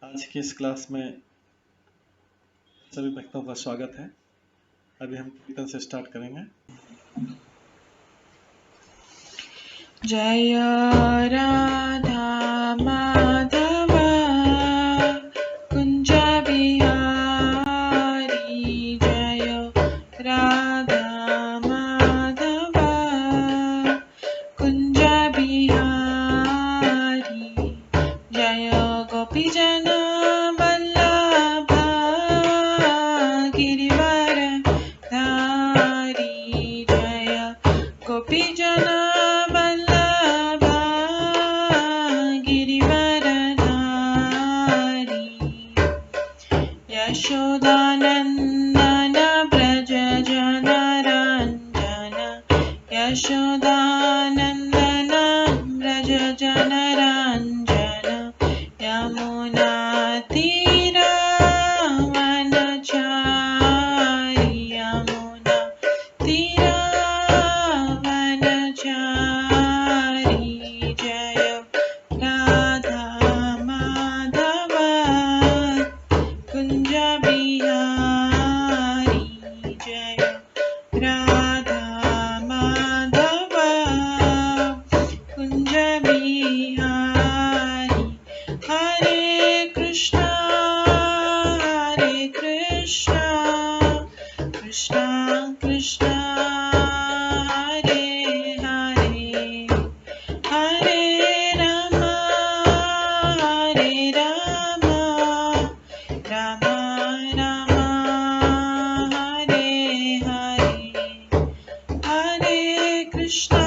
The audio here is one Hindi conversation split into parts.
आज की इस क्लास में सभी भक्तों का स्वागत है। अभी हम कीर्तन से स्टार्ट करेंगे। जय राधा माधव कुंज बिहारी, जय राधा माधव कुंज बिहारी, जय गोपीजन वल्लभ गिरिवर धारी, जय गोपीजन वल्लभ गिरिवर धारी, यशोदानंदन व्रज जनरंजन, यशोदानंदन व्रज जनरंजन, यमुना तीरा वनचारी, यमुना तीरा वनचारी, जय राधा माधव कुंज बिहारी, जय राधा माधव कुंज बिहारी, हरे कृष्णा कृष्णा कृष्णा हरे हरे, हरे राम राम राम हरे हरे, हरे कृष्णा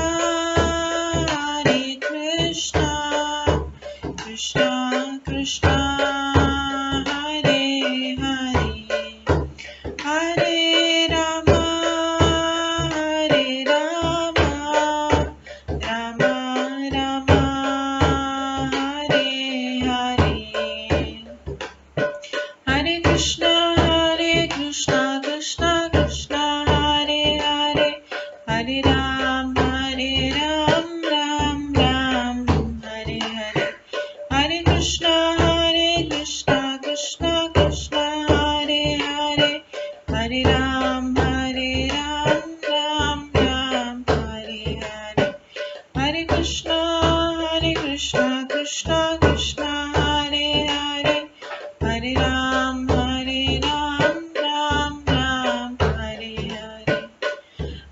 कृष्णा कृष्णा हरे हरे, हरे राम राम राम हरे हरे, हरे कृष्णा कृष्णा कृष्णा हरे हरे, हरे राम राम राम हरे हरे, हरे कृष्णा कृष्णा कृष्णा हरे हरे, हरे राम राम राम हरे हरे, हरे कृष्णा कृष्णा कृष्णा हरे हरे, हरे राम राम राम हरे हरे,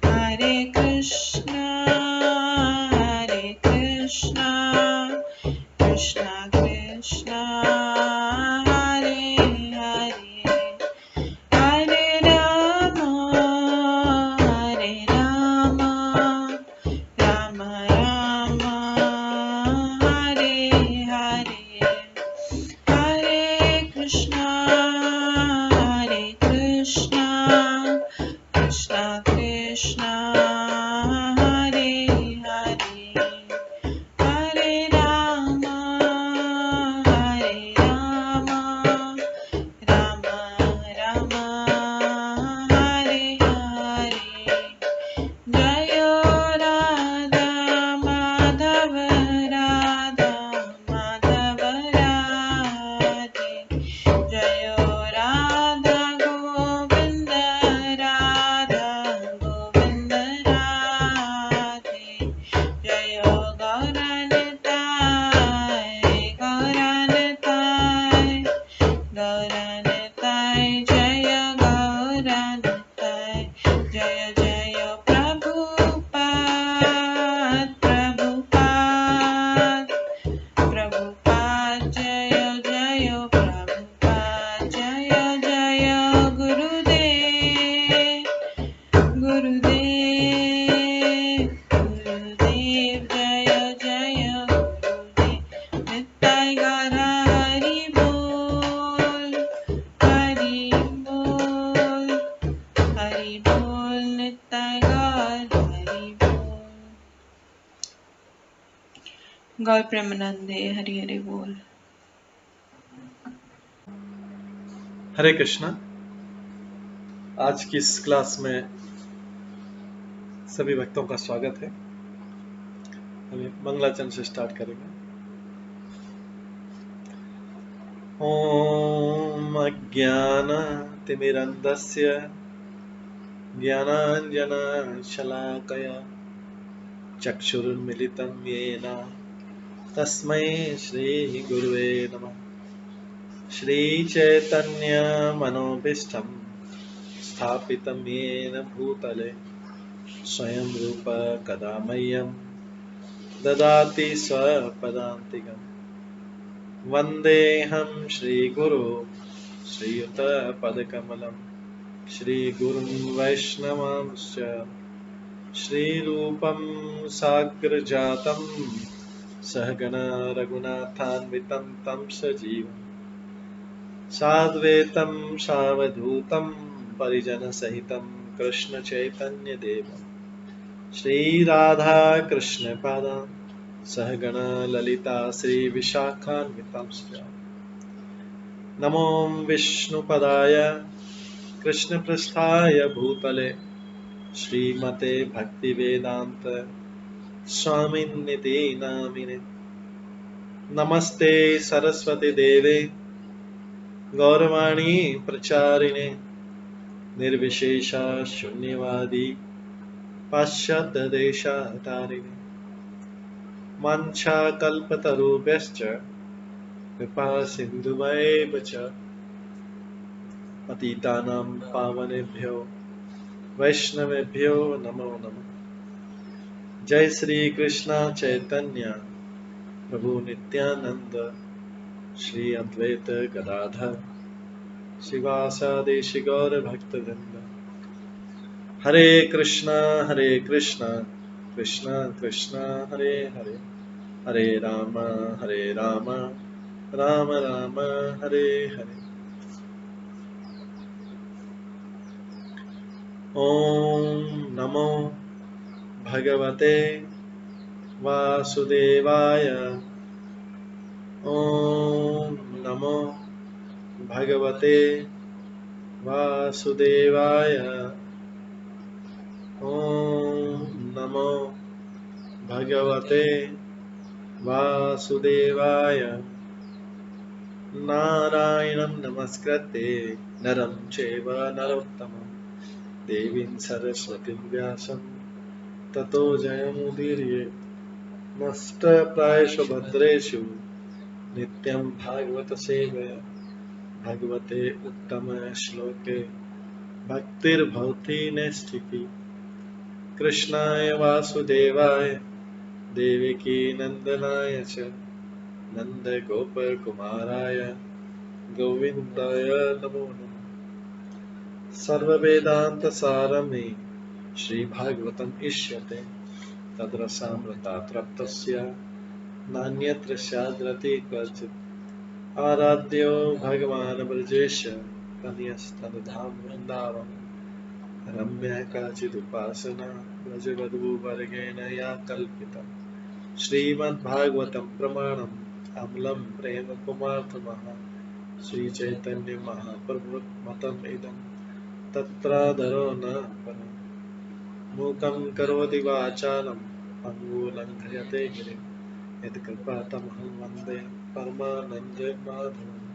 हरे कृष्णा कृष्णा कृष्णा हरे हरे, हरे राम राम राम हरे हरे, हरे कृष्णा कृष्णा कृष्णा हरे हरे, हरे राम राम राम हरे हरे, जय राधा माधव राधे, जय राधा गोविंद राधे, जय गौरनताय जय गौरनताय, जय जय प्रभुपाद जय जय प्रभुपाद, जय जय गुरुदेव जय जय गुरुदेव, नित्य गौर हरि बोल नित्य गौर हरि बोल। गौर प्रेमानंदे हरि हरि बोल। हरे कृष्णा। आज की इस क्लास में सभी भक्तों का स्वागत है। अभी मंगलाचरण से स्टार्ट करेंगे। ॐ अज्ञानतिमिरन्धस्य ज्ञानाञ्जनशलाकया चक्षुरुन्मिलितं येन तस्मै श्रीगुरुवे नमः। श्रीचैतन्यमनोभीष्टं स्थापितं येन भूतले स्वयं रूप कदा मह्यं ददाति स्वपदान्तिकम्। वन्देऽहं श्रीगुरो श्रीयुतपदकमलं श्रीगुरुं वैष्णवांश्च श्रीरूपं साग्रजातं सहगणा रघुनाथान्वितं तं सजीवं साद्वैतं सावधूतं परिजनसहितं कृष्णचैतन्यदेवं श्रीराधाकृष्णपादान् सहगणा ललिता श्रीविशाखान्वितांश्च नमो विष्णुपदाय कृष्णपृष्ठाय भूतले श्रीमते भक्तिवेदान्त स्वामिन्निति नामिने। नमस्ते सरस्वती देवे गौरवाणी प्रचारिणे निर्विशेषा शून्यवादी पाश्चात्यदेशतारिणे वाञ्छाकल्पतरुभ्यश्च कृपा सिन्धुभ्येव च पतितानां पावनेभ्यो वैष्णवेभ्यो नमो नमः। जय श्री कृष्ण चैतन्य प्रभु नित्यानंद श्री अद्वैत गदाधर शिवासादि गौर भक्तवृंद। हरे कृष्णा कृष्णा कृष्णा हरे हरे, हरे राम राम राम हरे हरे। ओम नमो भगवते वासुदेवाय। ओम नमो भगवते वासुदेवाय। ओम नमो भगवते वासुदेवाय। नारायणं नमस्कृत्य नरं चैव नरोत्तमं देवीं सरस्वतीं व्यासं ततो जयमुदीरये। नष्टप्रायेषु भद्रेषु नित्यं भागवत सेवया भगवते उत्तमश्लोके भक्तिर्भवति नैष्ठिकी। कृष्णाय वासुदेवाय देवकी नन्दनाय च नन्दगोपकुमाराय गोविन्दाय नमो नमः। सर्ववेदान्तसारमे श्रीभागवतम् इष्यते तद्रसामृतात् नान्यत्र स्याद्रति क्वचित्। आराध्यो भगवान् ब्रजेश तनयस्तनुधाम वृन्दावन रम्या काचिदुपासना व्रजवधूवर्गेण या कल्पिता। श्रीमद्भागवतं प्रमाणम् अमलं प्रेमकुमार्थमः श्रीचैतन्यमहाप्रभुमतम् इदं तत्रादरो न परम्। मूकं करोति वाचालं पङ्गुलङ्घयते गिरिं यत्कृपातमहं वन्दे परमानन्दमाधवम्।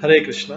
हरे कृष्णा।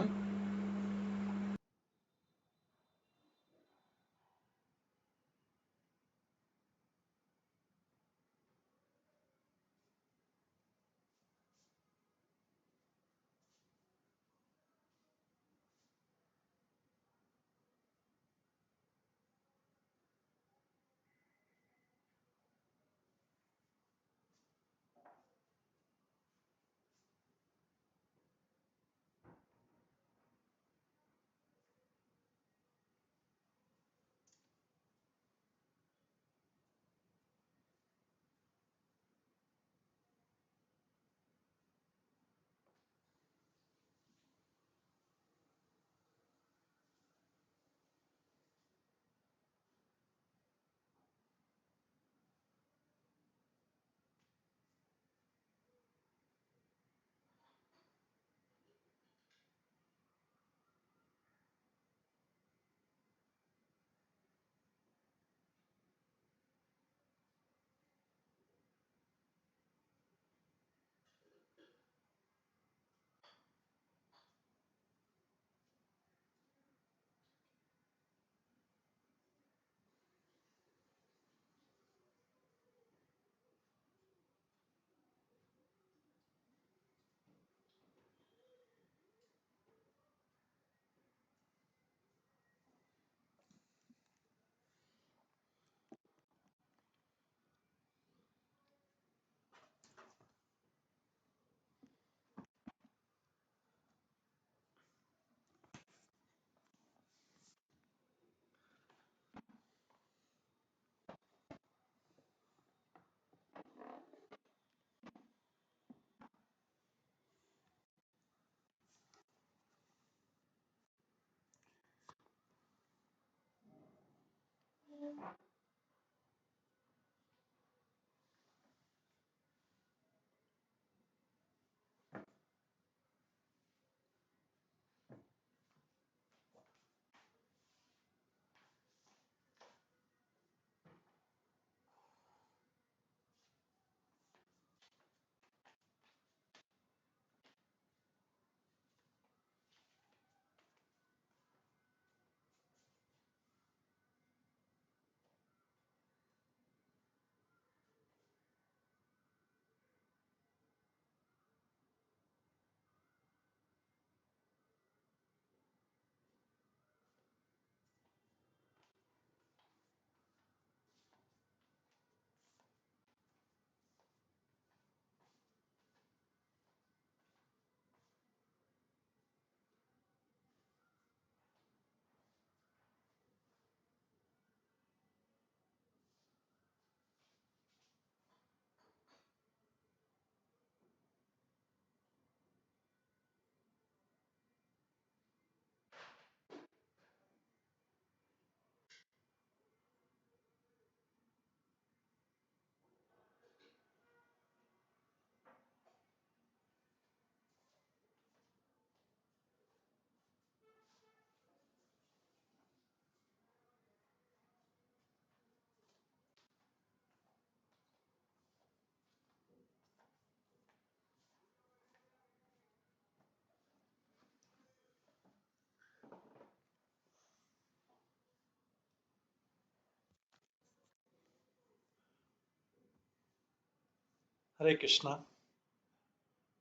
हरे कृष्णा।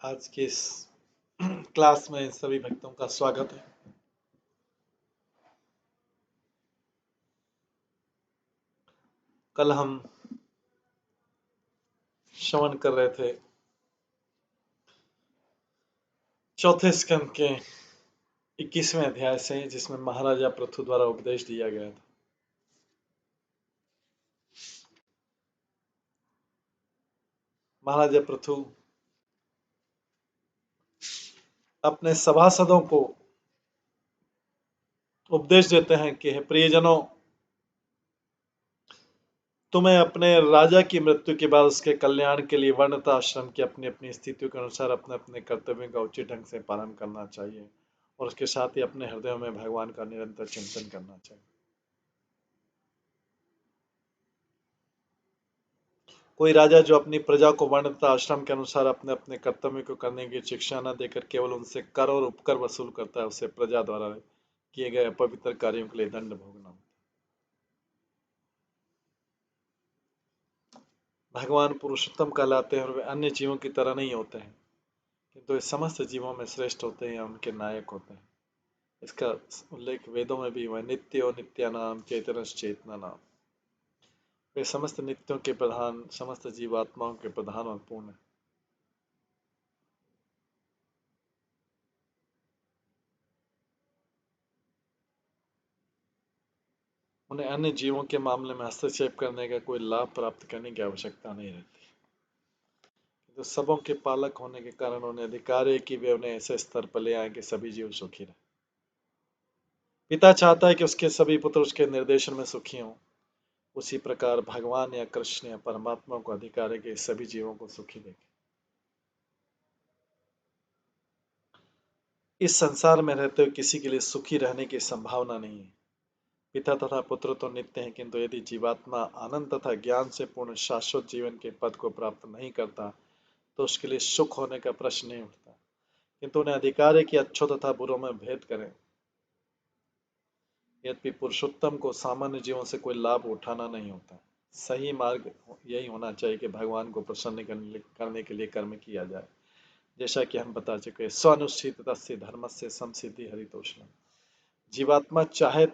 आज के इस क्लास में सभी भक्तों का स्वागत है। कल हम श्रवण कर रहे थे चौथे स्कंद के 21वें अध्याय से, जिसमें महाराजा पृथु द्वारा उपदेश दिया गया था। महाराजा पृथु अपने सभासदों को उपदेश देते हैं कि हे प्रियजनों, तुम्हें अपने राजा की मृत्यु के बाद उसके कल्याण के लिए वर्णता आश्रम की अपनी अपनी स्थितियों के अनुसार अपने अपने कर्तव्यों का उचित ढंग से पालन करना चाहिए और उसके साथ ही अपने हृदयों में भगवान का निरंतर चिंतन करना चाहिए। कोई राजा जो अपनी प्रजा को वर्णता आश्रम के अनुसार अपने अपने कर्तव्यों को करने की शिक्षा न देकर केवल उनसे कर और उपकर वसूल करता है, उसे प्रजा द्वारा किए गए अपवित्र कार्यों के लिए दंड भोगना होता है। भगवान पुरुषोत्तम कहलाते हैं और वे अन्य जीवों की तरह नहीं होते हैं, किंतु वे समस्त जीवों में श्रेष्ठ होते हैं या उनके नायक होते हैं। इसका उल्लेख वेदों में भी हुआ है। नित्यो नित्यानाम चेतनश्चेतना नाम। वे समस्त नित्यों के प्रधान, समस्त जीवात्माओं के प्रधान और पूर्ण है। उन्हें अन्य जीवों के मामले में हस्तक्षेप करने का कोई लाभ प्राप्त करने की आवश्यकता नहीं रहती। तो सबों के पालक होने के कारण उन्हें अधिकार है कि वे उन्हें ऐसे स्तर पर ले आए कि सभी जीव सुखी रहे। पिता चाहता है कि उसके सभी पुत्र उसके निर्देशन में सुखी हों। उसी प्रकार भगवान या कृष्ण या परमात्मा को अधिकार है कि सभी जीवों को सुखी देखे। इस संसार में रहते हुए किसी के लिए सुखी रहने की संभावना नहीं है। पिता तथा पुत्र तो नित्य हैं, किंतु यदि जीवात्मा आनंद तथा ज्ञान से पूर्ण शाश्वत जीवन के पद को प्राप्त नहीं करता तो उसके लिए सुख होने का प्रश्न नहीं उठता। किंतु उन्हें अधिकार है कि अच्छों तथा बुरों में भेद करें। यद्यपि पुरुषोत्तम को सामान्य जीवन से कोई लाभ उठाना नहीं होता। सही मार्ग यही होना चाहिए कि भगवान को प्रसन्न करने के लिए कर्म किया जाए। जैसा कि हम बता चुके हैं, स्वानुष्ठित धर्म से संसिद्धि हरितोषणम। जीवात्मा चाहे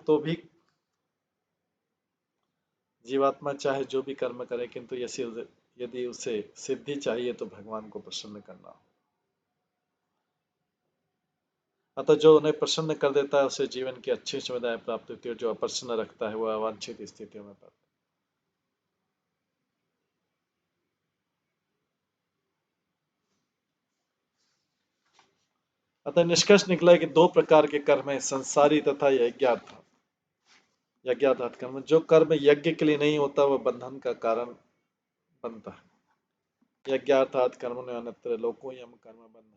जो भी कर्म करे, किंतु यदि उसे सिद्धि चाहिए तो भगवान को प्रसन्न करना हो। अतः जो उन्हें प्रसन्न कर देता है उसे जीवन की अच्छी सुविधाएं प्राप्त होती है। जो अप्रसन्न रखता है वह अवांछित स्थितियों में पड़ता है। अतः निष्कर्ष निकला कि दो प्रकार के कर्म है, संसारी तथा यज्ञार्थ। यज्ञार्थात कर्म, जो कर्म यज्ञ के लिए नहीं होता वह बंधन का कारण बनता है। यज्ञार्थात कर्म ने अन्यत्र लोको यम कर्म बंधन,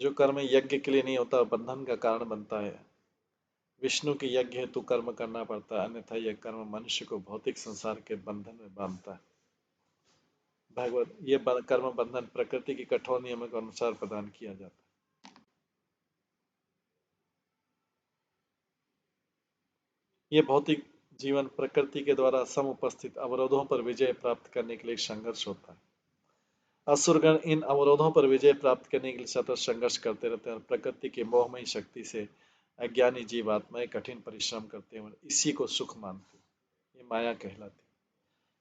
जो कर्म यज्ञ के लिए नहीं होता वह बंधन का कारण बनता है। विष्णु के यज्ञ हेतु कर्म करना पड़ता है, अन्यथा यह कर्म मनुष्य को भौतिक संसार के बंधन में बांधता है। भागवत, ये कर्म बंधन प्रकृति के कठोर नियमों के अनुसार प्रदान किया जाता है। ये भौतिक जीवन प्रकृति के द्वारा समुपस्थित अवरोधों पर विजय प्राप्त करने के लिए संघर्ष होता है। असुरगण इन अवरोधों पर विजय प्राप्त करने के लिए सतत संघर्ष करते रहते हैं और प्रकृति की मोहमयी शक्ति से अज्ञानी जीवात्माएं कठिन परिश्रम करते हैं और इसी को सुख मानते हैं। ये माया कहलाती है।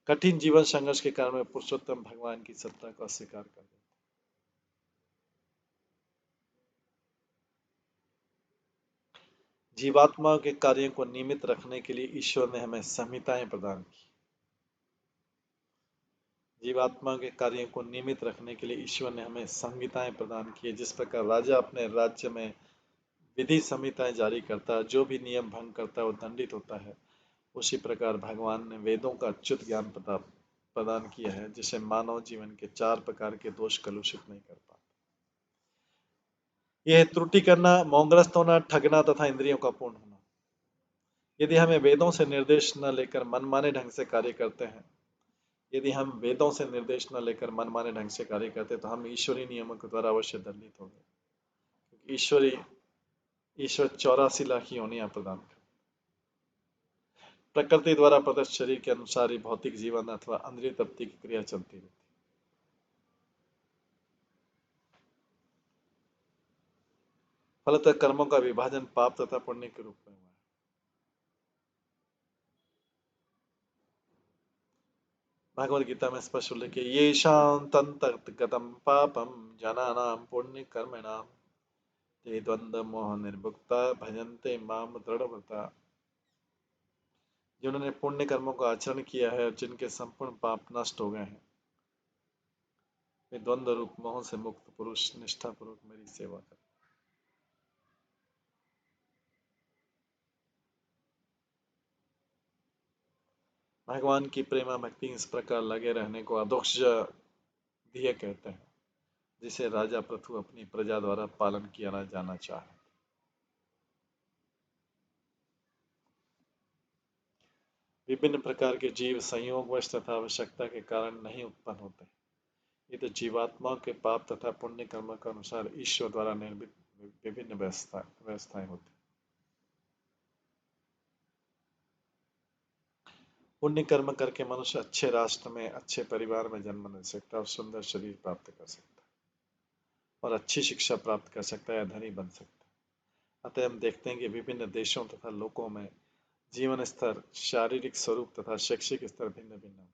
कठिन जीवन संघर्ष के कारण वे पुरुषोत्तम भगवान की सत्ता को अस्वीकार कर देते हैं। जीवात्माओं के कार्यों को नियमित रखने के लिए ईश्वर ने हमें संहिताएं प्रदान की। जीवात्मा के कार्यों को नियमित रखने के लिए ईश्वर ने हमें संहिताएं प्रदान की है। जिस प्रकार राजा अपने राज्य में विधि संहिताएं जारी करता है, जो भी नियम भंग करता है वो दंडित होता है, उसी प्रकार भगवान ने वेदों का अच्युत ज्ञान प्रदान किया है, जिसे मानव जीवन के 4 प्रकार के दोष कलुषित नहीं कर पाते। यह त्रुटि करना, मोहग्रस्त होना, ठगना तथा इंद्रियों का पूर्ण होना। यदि हमें वेदों से निर्देश न लेकर मनमाने ढंग से कार्य करते हैं, यदि हम वेदों से निर्देश न लेकर मनमाने ढंग से कार्य करते तो हम ईश्वरीय नियमों के द्वारा अवश्य दंडित होंगे। ईश्वर 84 लाख योनियां प्रदान कर, प्रकृति द्वारा प्रदत्त शरीर के अनुसार ही भौतिक जीवन अथवा इंद्रिय तृप्ति की क्रिया चलती रहती। फलतः कर्मों का विभाजन पाप तथा पुण्य के रूप में हुआ है। भगवद गीता में स्पष्ट उल्लेख है, ये शांतंतगतम पापम जनानां पुण्य कर्मणाम ते द्वंद्व मोह निर्मुक्ता भजन्ते माम दृढ़व्रता। जिन्होंने पुण्य कर्मों का आचरण किया है और जिनके संपूर्ण पाप नष्ट हो गए हैं, वे द्वंद्व रूप मोह से मुक्त पुरुष निष्ठापूर्वक मेरी सेवा कर। भगवान की प्रेमा भक्ति इस प्रकार लगे रहने को अदोक्ष ध्येय कहते हैं, जिसे राजा पृथु अपनी प्रजा द्वारा पालन किया जाना चाहे। विभिन्न प्रकार के जीव संयोगवश तथा आवश्यकता के कारण नहीं उत्पन्न होते। ये तो जीवात्माओं के पाप तथा पुण्य कर्म के अनुसार ईश्वर द्वारा निर्मित विभिन्न व्यवस्थाएं होती। पुण्य कर्म करके मनुष्य अच्छे राष्ट्र में, अच्छे परिवार में जन्म ले सकता है और सुंदर शरीर प्राप्त कर सकता है और अच्छी शिक्षा प्राप्त कर सकता है या धनी बन सकता है। अतः हम देखते हैं कि विभिन्न देशों तथा लोकों में जीवन स्तर, शारीरिक स्वरूप तथा शैक्षिक स्तर भिन्न भिन्न होते हैं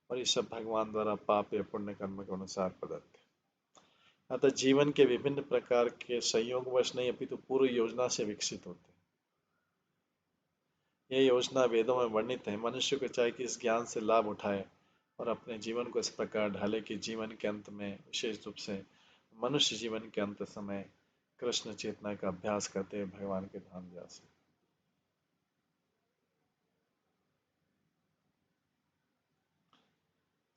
और ये सब भगवान द्वारा पाप या पुण्य कर्म के अनुसार प्रदत्त है। अतः जीवन के विभिन्न प्रकार के संयोगवश नहीं अपितु पूर्व योजना से विकसित होते हैं। यह योजना वेदों में वर्णित है। मनुष्य को चाहिए कि इस ज्ञान से लाभ उठाए और अपने जीवन को इस प्रकार ढाले कि जीवन के अंत में, विशेष रूप से मनुष्य जीवन के अंत समय, कृष्ण चेतना का अभ्यास करते हुए भगवान के धाम जा सके।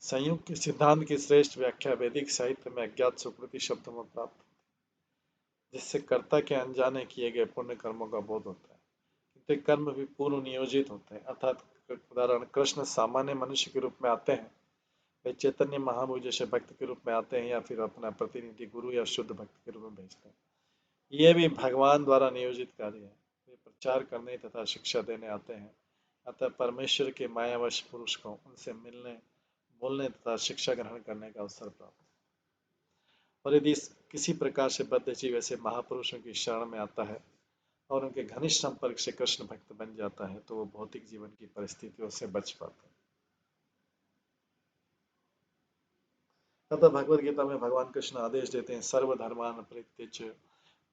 संयोग के सिद्धांत की श्रेष्ठ व्याख्या वैदिक साहित्य में अज्ञात सुकृति शब्दों में प्राप्त, जिससे कर्ता के अनजाने किए गए पुण्य कर्मों का बोध होता है। किंतु कर्म भी पूर्व नियोजित होते हैं। अर्थात उदाहरण, कृष्ण सामान्य मनुष्य के रूप में आते हैं, वे चैतन्य महाप्रभु जैसे भक्त के रूप में आते हैं या फिर अपना प्रतिनिधि गुरु या शुद्ध भक्त के रूप में भेजते हैं। ये भी भगवान द्वारा नियोजित कार्य है। वे प्रचार करने तथा शिक्षा देने आते हैं। अतः परमेश्वर के मायावश पुरुष को उनसे मिलने, बोलने तथा शिक्षा ग्रहण करने का अवसर प्राप्त। और यदि किसी प्रकार से बद्ध जीव ऐसे महापुरुषों की शरण में आता है और उनके घनिष्ठ संपर्क से कृष्ण भक्त बन जाता है, तो वो भौतिक जीवन की परिस्थितियों से बच पाता है। अतः भगवद गीता में भगवान कृष्ण आदेश देते हैं, सर्वधर्मान परित्यज्य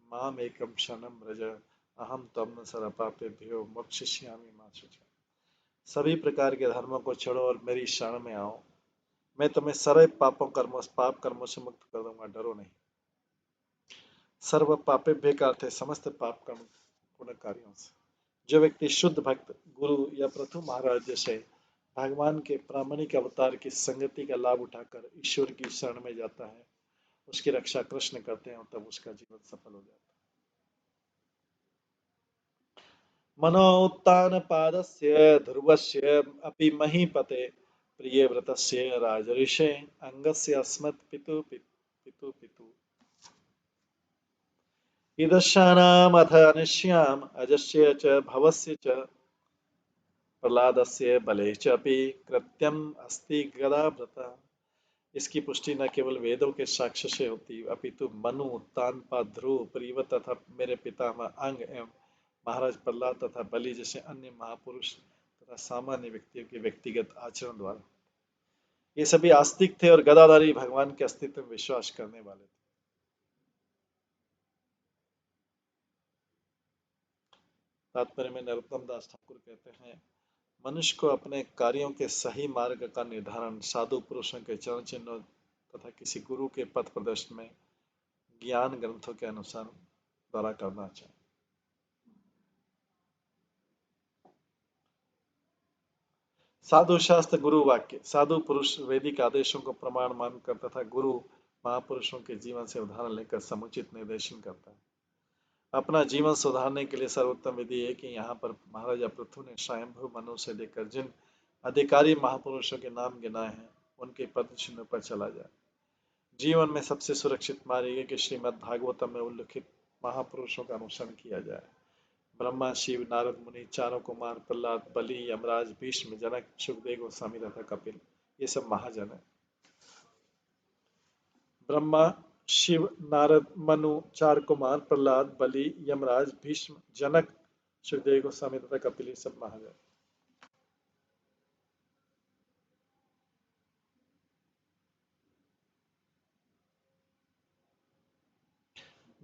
माम एकम शरणं व्रज अहम त्वं सर्वपापेभ्यो मोक्षयिष्यामि मा शुचः। सभी प्रकार के धर्मों को छोड़ो और मेरी शरण में आओ, मैं तुम्हें सारे पाप कर्मों से मुक्त कर दूंगा, डरो नहीं। सर्व पापेभ्य का अर्थ है समस्त पाप कर्म पुण्य कार्यों से। जो व्यक्ति शुद्ध भक्त, गुरु या प्रथु महाराज जैसे भगवान के प्रामाणिक अवतार की संगति का लाभ उठाकर ईश्वर की शरण में जाता है, उसकी रक्षा कृष्ण करते हैं और तब उसका जीवन सफल हो जाता है। मनोत्तान पादस्य ध्रुवस्य अपि महीपते प्रिय व्रतस्य राजऋषे अंगस्य अस्मत् पितु पितु पितु ईदृशानाम् अथ अनिश्याम् अजस्य च भवस्य च प्रहलादस्य बले च अपि कृत्यम् अस्ति गदाव्रता। इसकी पुष्टि न केवल वेदों के साक्ष्य से होती अपितु मनु, तानपा, ध्रुव, प्रीव तथा मेरे पितामह अंग एवं महाराज प्रहलाद तथा बलि जैसे अन्य महापुरुष तथा सामान्य व्यक्तियों के व्यक्तिगत आचरण द्वारा। ये सभी आस्तिक थे और गदाधारी भगवान के अस्तित्व में विश्वास करने वाले थे। तात्पर्य में नरोत्तम दास ठाकुर कहते हैं, मनुष्य को अपने कार्यों के सही मार्ग का निर्धारण साधु पुरुषों के चरण चिन्हों तथा किसी गुरु के पथ प्रदर्शन में ज्ञान ग्रंथों के अनुसार द्वारा करना चाहिए। साधु शास्त्र गुरु वाक्य, साधु पुरुष वैदिक आदेशों को प्रमाण मानकर तथा गुरु महापुरुषों के जीवन से उदाहरण लेकर समुचित निर्देशन करता है। अपना जीवन सुधारने के लिए सर्वोत्तम विधि है कि यहाँ पर महाराजा पृथु ने स्वयंभू मनु से लेकर जिन अधिकारी महापुरुषों के नाम गिनाए हैं उनके पद चिन्ह पर चला जाए। जीवन में सबसे सुरक्षित मार्ग है कि श्रीमद् भागवतम में उल्लिखित महापुरुषों का अनुसरण किया जाए। ब्रह्मा, शिव, नारद मुनि, चारों कुमार, प्रहलाद, बलि, यमराज, भीष्म, जनक, सुखदेव गोस्वामी तथा कपिल, ये सब महाजन है। ब्रह्मा, शिव, नारद, मनु, चार कुमार, प्रहलाद, बलि, यमराज, भीष्म, जनक, सुखदेव गोस्वामी तथा कपिल, ये सब महाजन।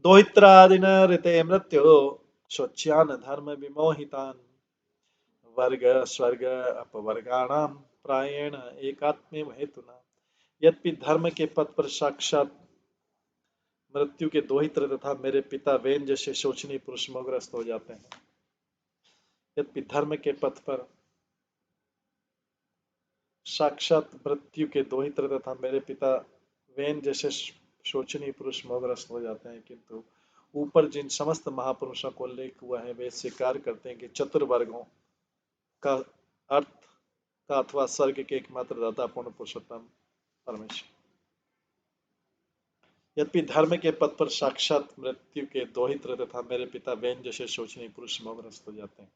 दोहित्रादिन ऋते मृत्यो शोच्यान धर्म विमोहितान वर्ग स्वर्ग अपवर्गाणां प्रायेण एकात्म्य हेतुना। यद्यपि धर्म के पथ पर साक्षात मृत्यु के दोहित्र तथा मेरे पिता वेन जैसे शोचनीय पुरुष मोहग्रस्त हो जाते हैं। यद्यपि धर्म के पथ पर साक्षात मृत्यु के दोहित्र तथा मेरे पिता वेन जैसे शोचनीय पुरुष मोहग्रस्त हो जाते हैं, किंतु ऊपर जिन समस्त महापुरुषों को उल्लेख हुआ है वे स्वीकार करते हैं कि चतुर्वर्गों का अर्थ का अथवा स्वर्ग के एकमात्र दाता पूर्ण पुरुषोत्तम परमेश्वर। यद्यपि धर्म के पथ पर साक्षात मृत्यु के दोहित्र तथा मेरे पिता वेन जैसे शोचनीय पुरुष मोहग्रस्त हो जाते हैं,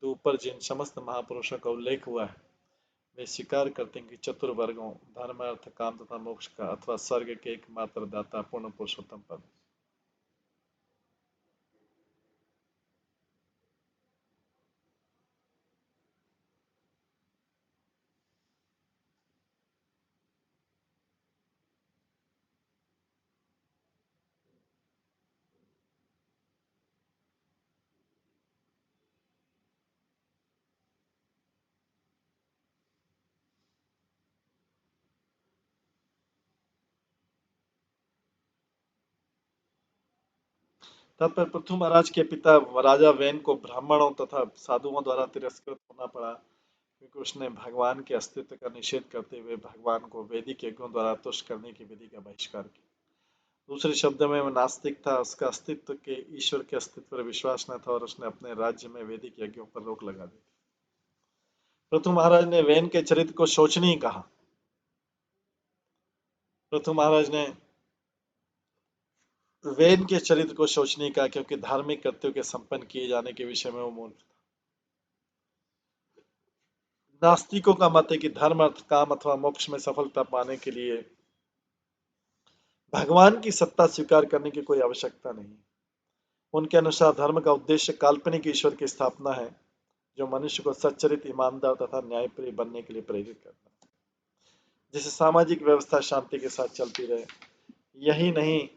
तो ऊपर जिन समस्त महापुरुषों का उल्लेख हुआ है वे स्वीकार करते हैं कि चतुर्वर्गों धर्म, अर्थ, काम तथा मोक्ष का अथवा स्वर्ग के एकमात्र दाता पूर्ण पुरुषोत्तम पद। तब पृथु महाराज के पिता राजा वेन को ब्राह्मणों तथा साधुओं द्वारा तिरस्कृत होना पड़ा, क्योंकि उसने भगवान के अस्तित्व का निषेध करते हुए भगवान को वैदिक यज्ञों द्वारा तुष्ट करने की विधि का बहिष्कार किया। दूसरे शब्द में वह नास्तिक था, उसका अस्तित्व के ईश्वर के अस्तित्व पर विश्वास न था और उसने अपने राज्य में वैदिक यज्ञों पर रोक लगा दी। पृथु महाराज ने वेन के चरित्र को शोचनीय कहा। पृथु महाराज ने वेन के चरित्र को शोचनीय कहा क्योंकि धार्मिक कृत्यों के संपन्न किए जाने के विषय में वो मूर्ख था। नास्तिकों का मत है कि धर्म, अर्थ, काम अथवा मोक्ष में सफलता पाने के लिए भगवान की सत्ता स्वीकार करने की कोई आवश्यकता नहीं। उनके अनुसार धर्म का उद्देश्य काल्पनिक ईश्वर की स्थापना है जो मनुष्य को सच्चरित्र, ईमानदार तथा न्यायप्रिय बनने के लिए प्रेरित करता है, जिससे सामाजिक व्यवस्था शांति के साथ चलती रहे। यही नहीं,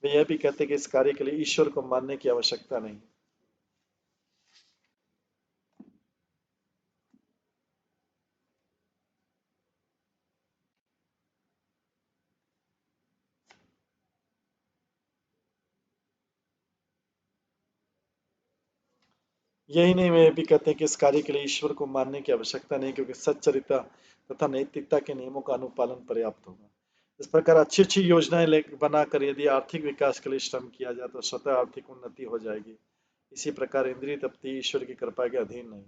वे यह भी कहते हैं कि इस कार्य के लिए ईश्वर को मानने की आवश्यकता नहीं। यही नहीं, वे भी कहते हैं कि इस कार्य के लिए ईश्वर को मानने की आवश्यकता नहीं, क्योंकि सच्चरिता तथा नैतिकता के नियमों का अनुपालन पर्याप्त होगा। इस प्रकार अच्छी अच्छी योजनाएं बनाकर यदि आर्थिक विकास के लिए श्रम किया जाए तो स्वतः आर्थिक उन्नति हो जाएगी। इसी प्रकार इंद्रिय तृप्ति ईश्वर की कृपा के अधीन नहीं,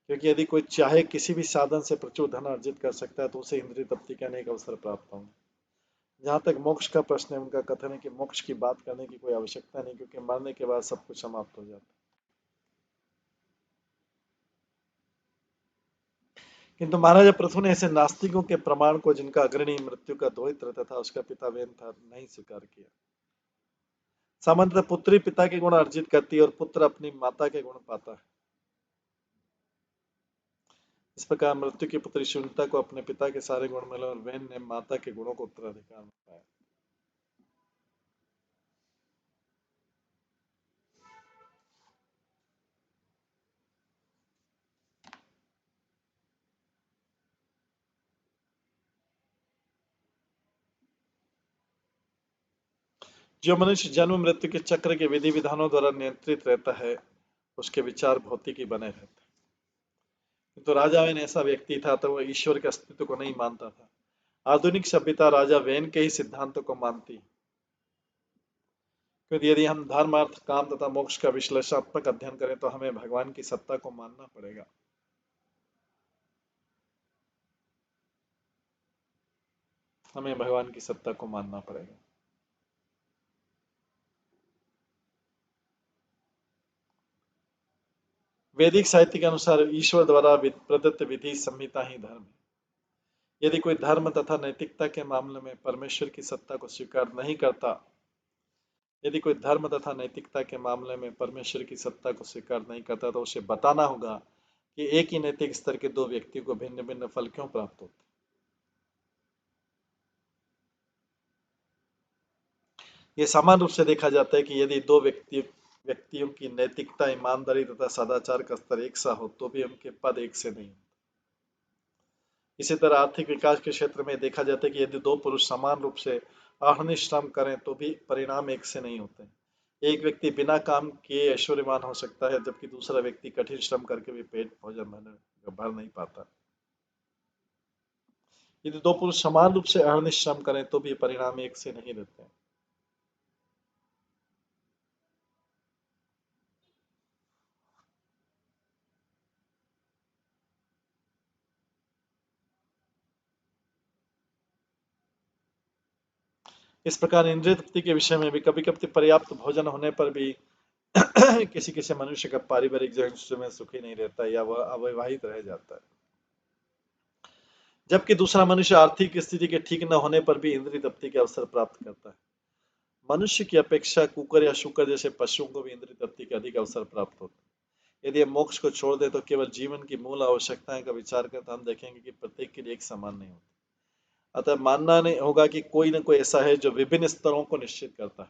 क्योंकि यदि कोई चाहे किसी भी साधन से प्रचुर धन अर्जित कर सकता है तो उसे इंद्रिय तृप्ति के अनेक अवसर प्राप्त होंगे। जहां तक मोक्ष का प्रश्न है, उनका कथन है कि मोक्ष की बात करने की कोई आवश्यकता नहीं, क्योंकि मरने के बाद सब कुछ समाप्त हो जाता है। किंतु महाराजा पृथु ने ऐसे नास्तिकों के प्रमाण को, जिनका अग्रणी मृत्यु का दोहित्र तथा उसका पिता वेन था, नहीं स्वीकार किया। सामान्यतः पुत्री पिता के गुण अर्जित करती है और पुत्र अपनी माता के गुण पाता है। इस प्रकार मृत्यु की पुत्री शून्यता को अपने पिता के सारे गुण मिले और वेन ने माता के गुणों को उत्तराधिकार में पाया। जो मनुष्य जन्म मृत्यु के चक्र के विधि विधानों द्वारा नियंत्रित रहता है, उसके विचार भौतिक ही बने रहते हैं। किंतु राजा वेन ऐसा व्यक्ति था, तो वह ईश्वर के अस्तित्व को नहीं मानता था। आधुनिक सभ्यता राजा वेन के ही सिद्धांतों को मानती है। क्योंकि यदि हम धर्म अर्थ काम तथा मोक्ष का विश्लेषणात्मक अध्ययन करें तो हमें भगवान की सत्ता को मानना पड़ेगा। हमें भगवान की सत्ता को मानना पड़ेगा। वैदिक साहित्य के अनुसार ईश्वर द्वारा प्रदत्त विधि संहिता ही धर्म है। यदि कोई धर्म तथा नैतिकता के मामले में परमेश्वर की सत्ता को स्वीकार नहीं करता, यदि कोई धर्म तथा नैतिकता के मामले में परमेश्वर की सत्ता को स्वीकार नहीं करता, तो उसे बताना होगा कि एक ही नैतिक स्तर के दो व्यक्तियों को भिन्न भिन्न फल क्यों प्राप्त होते। ये सामान्य रूप से देखा जाता है कि यदि दो व्यक्तियों की नैतिकता, ईमानदारी तथा सदाचार का स्तर एक सा हो तो भी उनके पद एक से नहीं। इसी तरह आर्थिक विकास के क्षेत्र में देखा जाता है कि यदि दो पुरुष समान रूप से अहर्निश श्रम करें तो भी परिणाम एक से नहीं होते। एक व्यक्ति बिना काम किए ऐश्वर्यवान हो सकता है, जबकि दूसरा व्यक्ति कठिन श्रम करके भी पेट भोजन भर नहीं पाता। यदि दो पुरुष समान रूप से अहर्निश श्रम करें तो भी परिणाम एक से नहीं रहते। इस प्रकार इंद्रिय तृप्ति के विषय में भी कभी कभी पर्याप्त भोजन होने पर भी किसी किसी मनुष्य का पारिवारिक जीवन में सुखी नहीं रहता या वह अविवाहित रह जाता है, जबकि दूसरा मनुष्य आर्थिक स्थिति के ठीक न होने पर भी इंद्रिय तृप्ति के अवसर प्राप्त करता है। मनुष्य की अपेक्षा कुकर या शुकर जैसे पशुओं को भी इंद्रिय तृप्ति के अधिक अवसर प्राप्त होते हैं। यदि हम मोक्ष को छोड़ दे तो केवल जीवन की मूल आवश्यकताएं का विचार करें तो हम देखेंगे कि प्रत्येक के लिए एक समान नहीं होती। अतः मानना नहीं होगा कि कोई न कोई ऐसा है जो विभिन्न स्तरों को निश्चित करता है।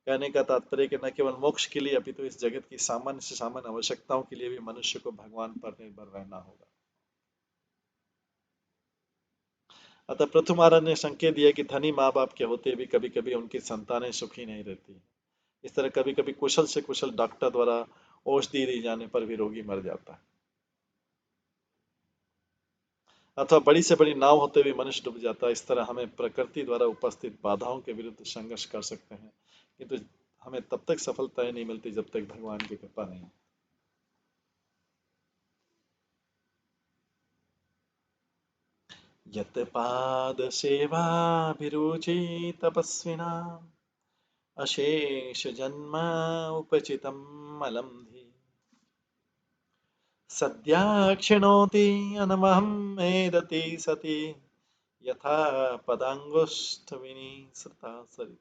कहने का तात्पर्य कि न केवल मोक्ष के लिए अपितु इस जगत की सामान्य से सामान्य आवश्यकताओं के लिए भी मनुष्य को भगवान पर निर्भर रहना होगा। अतः पृथु महाराज ने संकेत दिया कि धनी माँ बाप के होते भी कभी कभी उनकी संतानें सुखी नहीं रहती। इस तरह कभी कभी कुशल से कुशल डॉक्टर द्वारा औषधि दी जाने पर भी रोगी मर जाता है, अथवा बड़ी से बड़ी नाव होते हुए मनुष्य डूब जाता है। इस तरह हमें प्रकृति द्वारा उपस्थित बाधाओं के विरुद्ध संघर्ष कर सकते हैं, किंतु हमें तब तक सफलता नहीं मिलती जब तक भगवान की कृपा नहीं। यत् पाद सेवाभिरुचि तपस्विनाम् अशेष जन्म उपचितम् अलम् हि सद्या क्षिणोति अनवहम् मेदति सति यथा पदांगुष्ठ विनिसृता सरित्।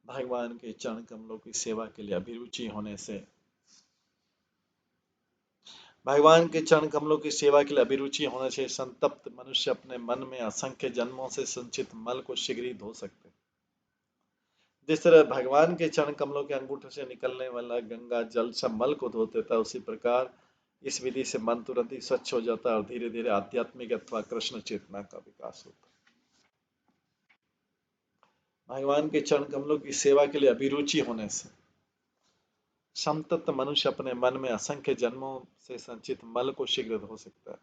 भगवान के चरण कमलों की सेवा के लिए अभिरुचि होने से, भगवान के चरण कमलों की सेवा के लिए अभिरुचि होने से संतप्त मनुष्य अपने मन में असंख्य जन्मों से संचित मल को शीघ्र ही धो सकते हैं। जिस तरह भगवान के चरण कमलों के अंगूठे से निकलने वाला गंगा जल सब मल को धो देता है, उसी प्रकार इस विधि से मन तुरंत ही स्वच्छ हो जाता है और धीरे धीरे आध्यात्मिक अथवा कृष्ण चेतना का विकास होता है। भगवान के चरण कमलों की सेवा के लिए अभिरुचि होने से समतत्व मनुष्य अपने मन में असंख्य जन्मों से संचित मल को शीघ्र धो सकता है।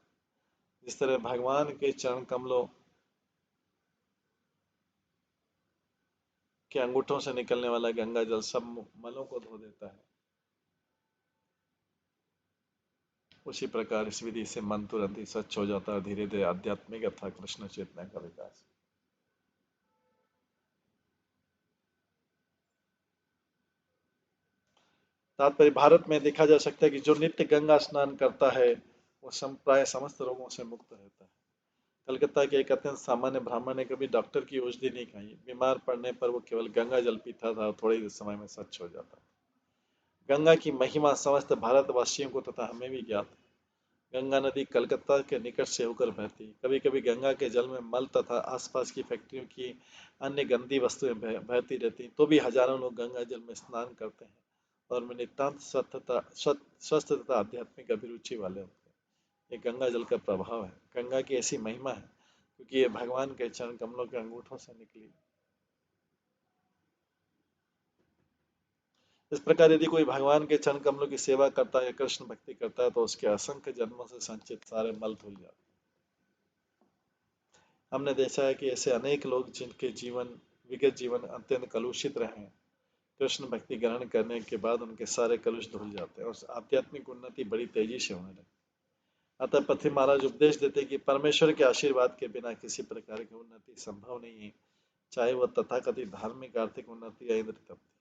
जिस तरह भगवान के चरण कमलों के अंगूठों से निकलने वाला गंगा जल सब मलों को धो देता है, उसी प्रकार इस विधि से मन तुरंत ही स्वच्छ हो जाता है। धीरे धीरे आध्यात्मिक अथवा कृष्ण चेतना का विकास। तात्पर्य, भारत में देखा जा सकता है कि जो नित्य गंगा स्नान करता है वो प्राय समस्त रोगों से मुक्त रहता है। कलकत्ता के एक अत्यंत सामान्य ब्राह्मण ने कभी डॉक्टर की औषधि नहीं खाई। बीमार पड़ने पर वो केवल गंगा जल पीता था और थोड़े ही समय में स्वच्छ हो जाता। गंगा की महिमा समस्त भारतवासियों को तथा हमें भी ज्ञात है। गंगा नदी कलकत्ता के निकट से होकर बहती। कभी कभी गंगा के जल में मल तथा आसपास की फैक्ट्रियों की अन्य गंदी वस्तुएं बहती रहती, तो भी हजारों लोग गंगा जल में स्नान करते हैं और वे नितांत स्वस्थ तथा आध्यात्मिक अभिरुचि वाले होते हैं। ये गंगा जल का प्रभाव है। गंगा की ऐसी महिमा है क्योंकि ये भगवान के चरण कमलों के अंगूठों से निकली। इस प्रकार यदि कोई भगवान के चरण कमलों की सेवा करता है या कृष्ण भक्ति करता है तो उसके असंख्य जन्मों से संचित सारे मल धुल जाते हैं। हमने देखा है कि ऐसे अनेक लोग जिनके विगत जीवन अत्यंत कलुषित रहे हैं, कृष्ण भक्ति ग्रहण करने के बाद उनके सारे कलुष धुल जाते हैं और आध्यात्मिक उन्नति बड़ी तेजी से होने लगती है। अतः पथी महाराज उपदेश देते कि परमेश्वर के आशीर्वाद के बिना किसी प्रकार की उन्नति संभव नहीं है, चाहे वह तथाकथित धार्मिक आर्थिक उन्नति या इंद्र तप्ति।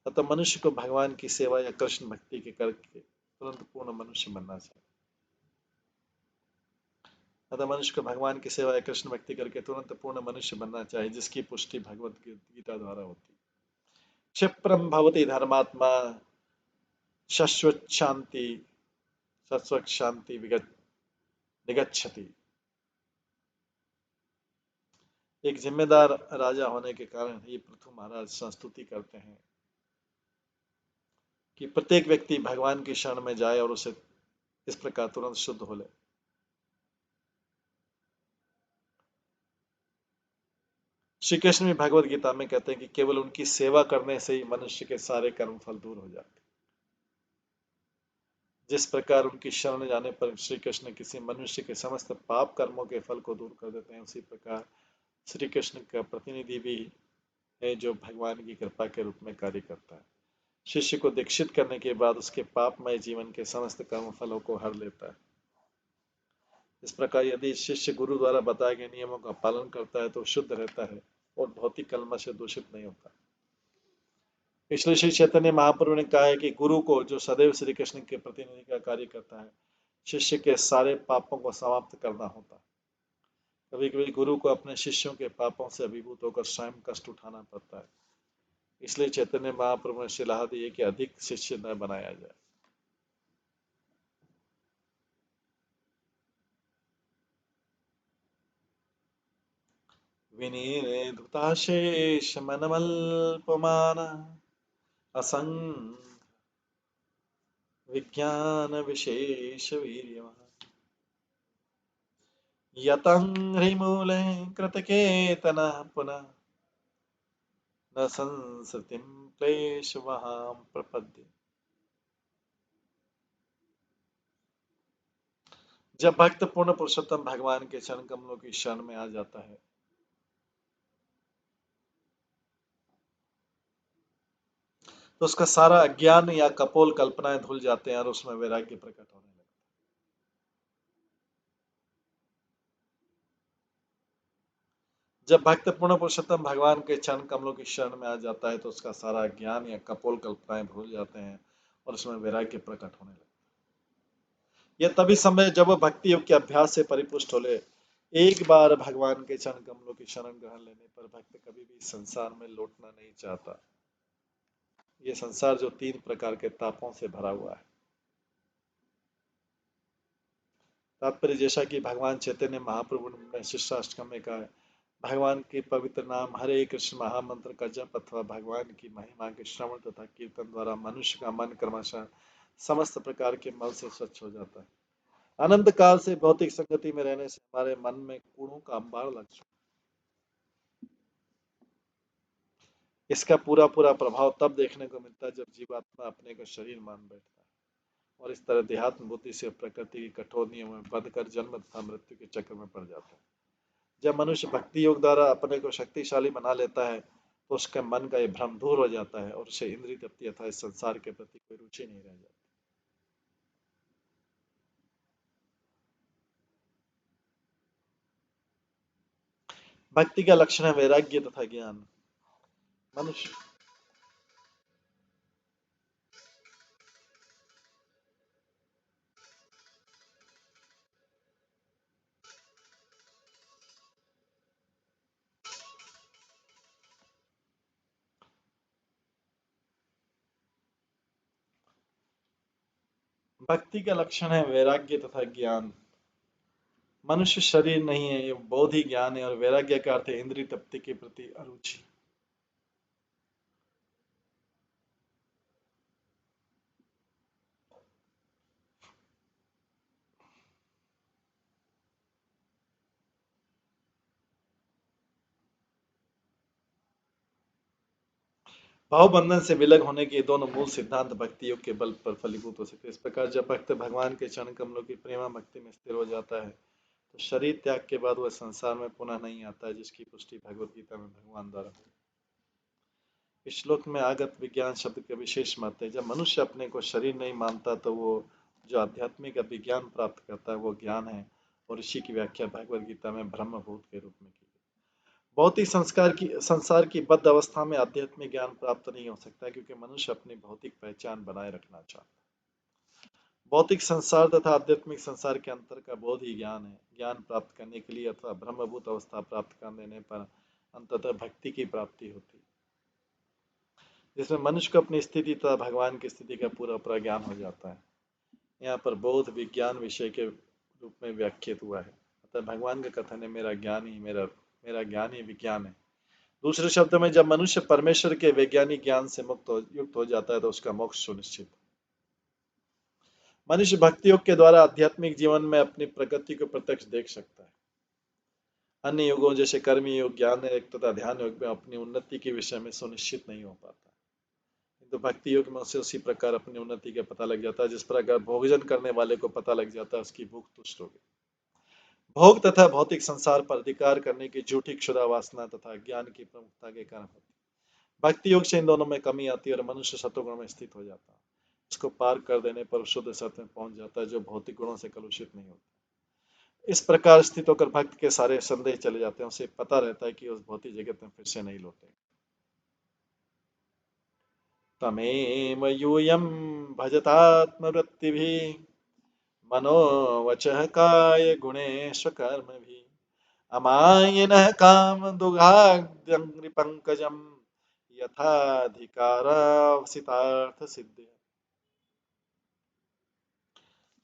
अतः मनुष्य को भगवान की सेवा या कृष्ण भक्ति के करके तुरंत पूर्ण मनुष्य बनना चाहिए। अतः मनुष्य को भगवान की सेवा या कृष्ण भक्ति करके तुरंत पूर्ण मनुष्य बनना चाहिए, जिसकी पुष्टि भगवत गीता द्वारा होती है। क्षिप्रम भवति धर्मात्मा शाश्वत शांति शाश्वत शांति निगच्छति। एक जिम्मेदार राजा होने के कारण ये पृथु महाराज संस्तुति करते हैं कि प्रत्येक व्यक्ति भगवान की शरण में जाए और उसे इस प्रकार तुरंत शुद्ध हो ले। श्री कृष्ण भी भगवत गीता में कहते हैं कि केवल उनकी सेवा करने से ही मनुष्य के सारे कर्म फल दूर हो जाते हैं। जिस प्रकार उनकी शरण जाने पर श्री कृष्ण किसी मनुष्य के समस्त पाप कर्मों के फल को दूर कर देते हैं, उसी प्रकार श्री कृष्ण का प्रतिनिधि भी है जो भगवान की कृपा के रूप में कार्य करता है। शिष्य को दीक्षित करने के बाद उसके पापमय जीवन के समस्त कर्म फलों को हर लेता है। इस प्रकार यदि शिष्य गुरु द्वारा बताए गए नियमों का पालन करता है तो शुद्ध रहता है और भौतिक कलमश से दूषित नहीं होता। इसलिए श्री चैतन्य महाप्रभु ने कहा है कि गुरु को जो सदैव श्री कृष्ण के प्रतिनिधि का कार्य करता है, शिष्य के सारे पापों को समाप्त करना होता है। कभी कभी गुरु को अपने शिष्यों के पापों से अभिभूत होकर स्वयं कष्ट उठाना पड़ता है। इसलिए चैतन्य महाप्रभु ने सलाह दी है कि अधिक शिष्य न बनाया जाए। विनिर्धुताशेष मनमल्पमान असंग विज्ञान विशेष वीर्यवान् यतं ह्रीमूले कृतकेतनः पुनः न संसृतिं क्लेशवहां प्रपद्ये। जब भक्त पूर्ण पुरुषोत्तम भगवान के चरण कमलों की शरण में आ जाता है तो उसका सारा अज्ञान या कपोल कल्पनाएं धुल जाते हैं और उसमें वैराग्य प्रकट होने लगता है। जब भक्त पूर्ण पुरुषोत्तम भगवान के चरण कमलों की शरण में आ जाता है तो उसका सारा ज्ञान या कपोल कल्पनाएं भूल जाते हैं और उसमें वैराग्य प्रकट होने लगता है। यह तभी समय जब वह भक्ति योग के अभ्यास से परिपुष्ट हो ले। एक बार भगवान के चरण कमलों की शरण ग्रहण लेने पर भक्त कभी भी संसार में लौटना नहीं चाहता। ये संसार जो 3 प्रकार के तापों से भरा हुआ है। तात्पर्य, जैसा कि भगवान चैतन्य महाप्रभु ने शिष्टाष्टकम में कहा है, भगवान के पवित्र नाम हरे कृष्ण महामंत्र का जप अथवा भगवान की महिमा के श्रवण तथा कीर्तन द्वारा मनुष्य का मन क्रमशः समस्त प्रकार के मल से स्वच्छ हो जाता है। अनंत काल से भौतिक संगति में रहने से हमारे मन में कूड़ों का अंबार लग चुका इसका पूरा पूरा प्रभाव तब देखने को मिलता है जब जीवात्मा अपने को शरीर मान बैठता है और इस तरह देहात्म बुद्धि से प्रकृति की कठोर नियमों में बंध कर जन्म तथा मृत्यु के चक्र में पड़ जाता है। जब मनुष्य भक्ति योग द्वारा अपने को शक्तिशाली बना लेता है तो उसके मन का ये भ्रम दूर हो जाता है और उसे इंद्रिय तृप्ति अथवा इस संसार के प्रति कोई रुचि नहीं रह जाती। भक्ति का लक्षण है वैराग्य तथा ज्ञान। मनुष्य भक्ति का लक्षण है वैराग्य तथा ज्ञान। मनुष्य शरीर नहीं है, ये बोध ही ज्ञान है और वैराग्य का अर्थ है इंद्रिय तृप्ति के प्रति अरुचि। भाव बंधन से विलग होने के दोनों मूल सिद्धांत भक्ति योग के बल पर फलीभूत हो सकते हैं। इस प्रकार जब भक्त भगवान के चरण कमलों की प्रेमा भक्ति में स्थिर हो जाता है तो शरीर त्याग के बाद वह संसार में पुनः नहीं आता है, जिसकी पुष्टि भगवत गीता में भगवान द्वारा हुई। इस श्लोक में आगत विज्ञान शब्द का विशेष महत्व है। जब मनुष्य अपने को शरीर नहीं मानता तो वो जो आध्यात्मिक विज्ञान प्राप्त करता है वो ज्ञान है और इसी की व्याख्या भगवत गीता में ब्रह्मभूत के रूप में की। भौतिक संसार की बद्ध अवस्था में आध्यात्मिक ज्ञान प्राप्त नहीं हो सकता क्योंकि मनुष्य अपनी भौतिक पहचान बनाए रखना चाहता है। भौतिक संसार तथा आध्यात्मिक संसार के अंतर का बोध ही ज्ञान है। ज्ञान प्राप्त करने के लिए अथवा ब्रह्मभूत अवस्था प्राप्त कर लेने पर अंततः भक्ति की प्राप्ति होती है, जिसमें मनुष्य को अपनी स्थिति तथा भगवान की स्थिति का पूरा पूरा ज्ञान हो जाता है। यहाँ पर बोध विज्ञान विषय के रूप में व्याख्यात हुआ है। अतः भगवान का कथन है मेरा ज्ञान ही मेरा ज्ञान ही विज्ञान है। दूसरे शब्दों में जब मनुष्य परमेश्वर के वैज्ञानिक ज्ञान से युक्त हो जाता है तो उसका मोक्ष सुनिश्चित। मनुष्य भक्ति योग के द्वारा आध्यात्मिक जीवन में अपनी प्रगति को प्रत्यक्ष देख सकता है। अन्य योगों जैसे कर्मी योग, ज्ञान योग तथा ध्यान योग में अपनी उन्नति के विषय में सुनिश्चित नहीं हो पाता, किंतु भक्ति योग में उसे उसी प्रकार अपनी उन्नति का पता लग जाता है जिस प्रकार भोजन करने वाले को पता लग जाता है उसकी भूख तुष्ट हो गई। भोग तथा भौतिक संसार पर अधिकार करने की झूठी क्षुधा वासना तथा ज्ञान की प्रमुखता के कारण होती है। भक्ति योग से इन दोनों में कमी आती है और मनुष्य सत्वगुण में स्थित हो जाता है। इसको पार कर देने पर शुद्ध सत्व में पहुंच जाता है जो भौतिक गुणों से कलुषित नहीं होता। इस प्रकार स्थित होकर भक्त के सारे संदेह चले जाते हैं। उसे पता रहता है कि उस भौतिक जगत में फिर से नहीं लौटे। तमेव यूयं भजतात्मवृत्तिभिः मनोवचः काय गुणेष्वकर्मभिः अमायिनः कामदुगाग्निपङ्कजं यथाधिकारावसितार्थसिद्धये।